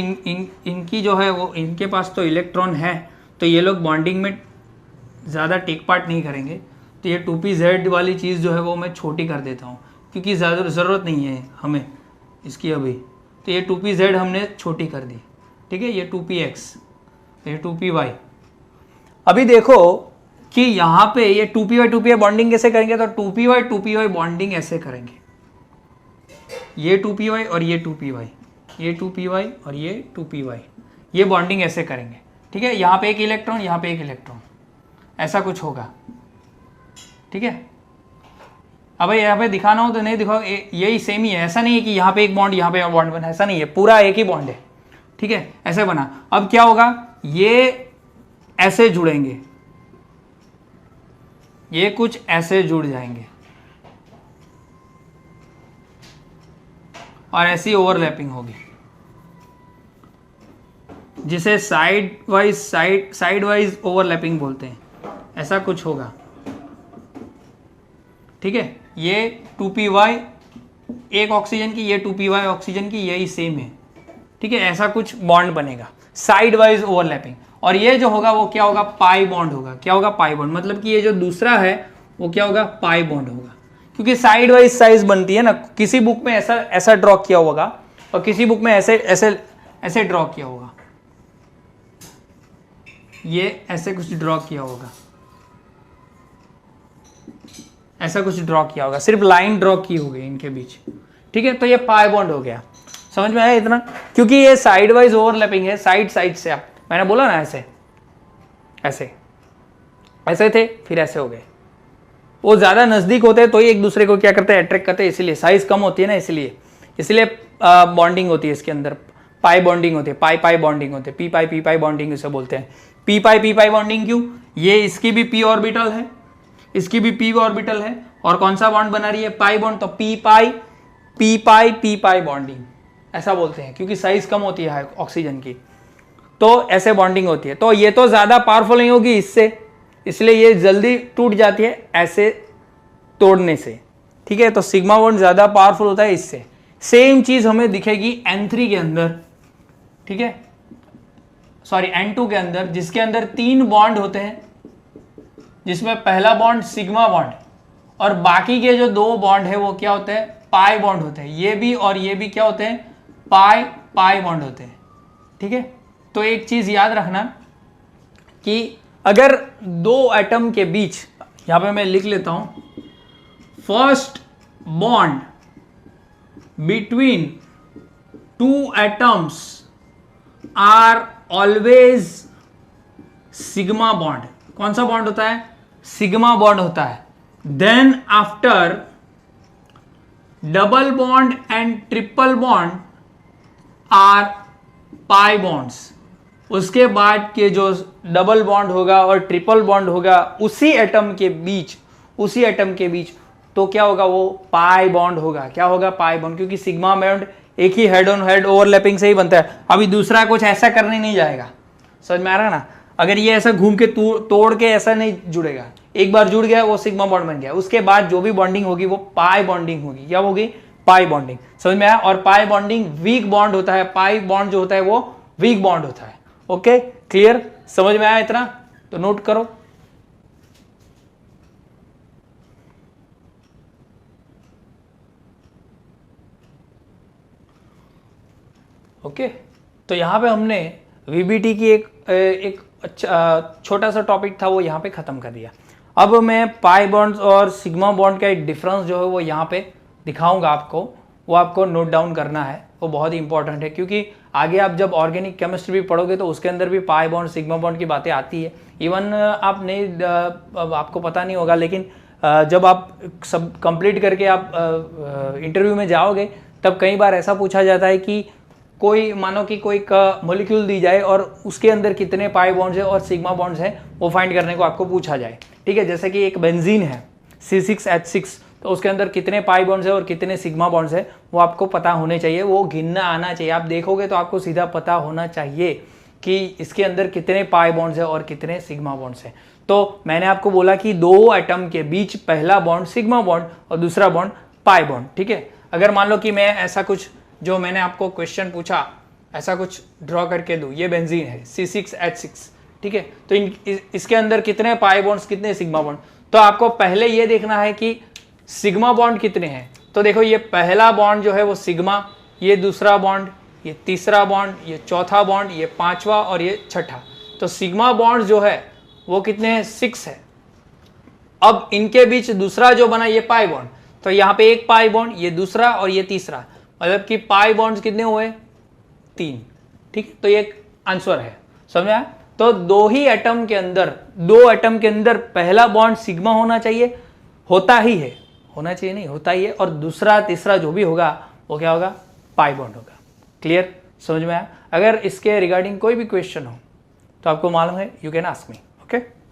इनकी जो है वो, इनके पास तो इलेक्ट्रॉन है तो ये लोग बॉन्डिंग में ज़्यादा टेक पार्ट नहीं करेंगे, तो ये 2pz वाली चीज़ जो है वो मैं छोटी कर देता हूँ, क्योंकि ज़्यादा ज़रूरत नहीं है हमें इसकी अभी, तो ये 2pz हमने छोटी कर दी, ठीक है। ये 2px, ये 2py। अभी देखो कि यहाँ पे ये 2py बॉन्डिंग कैसे करेंगे, तो 2py बॉन्डिंग ऐसे करेंगे, ये 2py और ये 2py, ये 2py और ये 2py, ये बॉन्डिंग ऐसे करेंगे, ठीक है। यहाँ पे एक इलेक्ट्रॉन, यहाँ पे एक इलेक्ट्रॉन, ऐसा कुछ होगा, ठीक है। अब यहाँ पे दिखाना हो तो नहीं दिखाओ, यही सेम ही है, ऐसा नहीं है कि यहाँ पे एक बॉन्ड यहाँ पे बॉन्ड बना, ऐसा नहीं है, पूरा एक ही बॉन्ड है, ठीक है, ऐसे बना। अब क्या होगा, ये ऐसे जुड़ेंगे, ये कुछ ऐसे जुड़ जाएंगे और ऐसी ओवरलैपिंग होगी, जिसे साइड वाइज ओवरलैपिंग बोलते हैं, ऐसा कुछ होगा, ठीक है। ये 2py एक ऑक्सीजन की, ये 2py ऑक्सीजन की, यही सेम है, ठीक है, ऐसा कुछ बॉन्ड बनेगा साइड वाइज ओवरलैपिंग। और ये जो होगा वो क्या होगा, पाई बॉन्ड होगा। क्या होगा, पाई बॉन्ड, मतलब कि ये जो दूसरा है वो क्या होगा, पाई बॉन्ड होगा, क्योंकि साइड वाइज साइज बनती है ना। किसी बुक में ऐसा ड्रॉ किया होगा और किसी बुक में ऐसे ड्रॉ किया होगा, ये ऐसे कुछ ड्रॉ किया होगा, ऐसा कुछ ड्रॉ किया होगा, सिर्फ लाइन ड्रॉ की होगी इनके बीच, ठीक है। तो ये पाई बॉन्ड हो गया, समझ में आया इतना, क्योंकि ये साइड वाइज ओवरलैपिंग है, साइड से। आप मैंने बोला ना ऐसे थे, फिर ऐसे हो गए। वो ज्यादा नजदीक होते हैं तो ही एक दूसरे को क्या करते हैं, अट्रैक्ट करते हैं, इसलिए साइज कम होती है ना, इसलिए बॉन्डिंग होती है इसके अंदर, पाई बॉन्डिंग होती है, पाई बॉन्डिंग होती है, पी पाई बॉन्डिंग इसे बोलते हैं। पी पाई बॉन्डिंग क्यों, ये इसकी भी पी ऑर्बिटल है, इसकी भी पी ऑर्बिटल है, और कौन सा बॉन्ड बना रही है, पाई बॉन्ड, तो पी पाई बॉन्डिंग ऐसा बोलते हैं, क्योंकि साइज कम होती है ऑक्सीजन की, तो ऐसे बॉन्डिंग होती है। तो ये तो ज्यादा पावरफुल नहीं होगी इससे, इसलिए ये जल्दी टूट जाती है ऐसे तोड़ने से, ठीक है। तो सिग्मा बॉन्ड ज्यादा पावरफुल होता है इससे। सेम चीज हमें दिखेगी N3 के अंदर, ठीक है, सॉरी N2 के अंदर, जिसके अंदर 3 बॉन्ड होते हैं, जिसमें पहला बॉन्ड सिग्मा बॉन्ड और बाकी के जो 2 बॉन्ड है वो क्या होते हैं, पाई बॉन्ड होते हैं। ये भी और ये भी क्या होते हैं, पाई बॉन्ड होते हैं, ठीक है। तो एक चीज याद रखना कि अगर 2 एटम के बीच, यहां पे मैं लिख लेता हूं, first bond between 2 atoms are always sigma bond, कौन सा बॉन्ड होता है? सिग्मा बॉन्ड होता है। Then after double bond and triple bond are pi bonds. उसके बाद के जो डबल बॉन्ड होगा और ट्रिपल बॉन्ड होगा उसी एटम के बीच तो क्या होगा? वो पाई बॉन्ड होगा। क्या होगा? पाई बॉन्ड, क्योंकि सिग्मा बॉन्ड एक ही हेड ऑन हेड ओवरलैपिंग से ही बनता है। अभी दूसरा कुछ ऐसा करने नहीं जाएगा, समझ में आ रहा है ना? अगर ये ऐसा घूम के तोड़ के ऐसा नहीं जुड़ेगा, एक बार जुड़ गया वो सिग्मा बॉन्ड बन गया, उसके बाद जो भी बॉन्डिंग होगी वो पाई बॉन्डिंग होगी। क्या होगी? Pi bonding. समझ में आया? और पाई बॉन्डिंग वीक बॉन्ड होता है, पाई बॉन्ड जो होता है वो वीक बॉन्ड होता है। Okay, clear? समझ में आया इतना? तो नोट करो। ओके, तो यहां पे हमने वीबीटी की एक अच्छा छोटा सा टॉपिक था वो यहाँ पे खत्म कर दिया। अब मैं पाई बॉन्ड्स और सिग्मा बॉन्ड का एक डिफरेंस जो है वो यहाँ पे दिखाऊंगा आपको, वो आपको नोट डाउन करना है, वो बहुत ही इंपॉर्टेंट है, क्योंकि आगे आप जब ऑर्गेनिक केमिस्ट्री भी पढ़ोगे तो उसके अंदर भी पाई बॉन्ड सिग्मा बॉन्ड की बातें आती है। इवन आप नहीं, आपको पता नहीं होगा, लेकिन जब आप सब कंप्लीट करके आप इंटरव्यू में जाओगे तब कई बार ऐसा पूछा जाता है कि कोई मानो कि कोई मॉलिक्यूल दी जाए और उसके अंदर कितने पाई बॉन्ड्स है और सिग्मा बॉन्ड्स है वो फाइंड करने को आपको पूछा जाए। ठीक है, जैसे कि एक बेंजीन है C6H6, तो उसके अंदर कितने पाई बॉन्ड्स है और कितने सिग्मा बॉन्ड्स है वो आपको पता होने चाहिए, वो गिनना आना चाहिए। आप देखोगे तो आपको सीधा पता होना चाहिए कि इसके अंदर कितने पाई बॉन्ड्स है और कितने सिग्मा बॉन्ड्स है। तो मैंने आपको बोला कि दो एटम के बीच पहला बॉन्ड सिग्मा बॉन्ड और दूसरा बॉन्ड पाई बॉन्ड। ठीक है, अगर मान लो कि मैं ऐसा कुछ जो मैंने आपको क्वेश्चन पूछा ऐसा कुछ ड्रॉ करके दूं, ये बेंजीन है C6H6, ठीक है, तो इसके अंदर कितने पाई बॉन्ड्स कितने सिग्मा बॉन्ड, तो आपको पहले ये देखना है कि सिग्मा बॉन्ड कितने हैं। तो देखो ये पहला बॉन्ड जो है वो सिग्मा, ये दूसरा बॉन्ड, ये तीसरा बॉन्ड, ये चौथा बॉन्ड, ये पांचवा और ये छठा। तो सिग्मा बॉन्ड जो है वो कितने हैं? 6 है। अब इनके बीच दूसरा जो बना ये पाई बॉन्ड, तो यहाँ पे एक पाई बॉन्ड, ये दूसरा और ये तीसरा, मतलब कि पाई बॉन्ड्स कितने हुए? 3। ठीक है, तो ये आंसर है, समझ में आया? तो दो एटम के अंदर पहला बॉन्ड सिग्मा होना चाहिए, होता ही है, होना चाहिए नहीं, होता ही है, और दूसरा तीसरा जो भी होगा वो क्या होगा? पाई बॉन्ड होगा। क्लियर? समझ में आया? अगर इसके रिगार्डिंग कोई भी क्वेश्चन हो तो आपको मालूम है, you can ask me. Okay.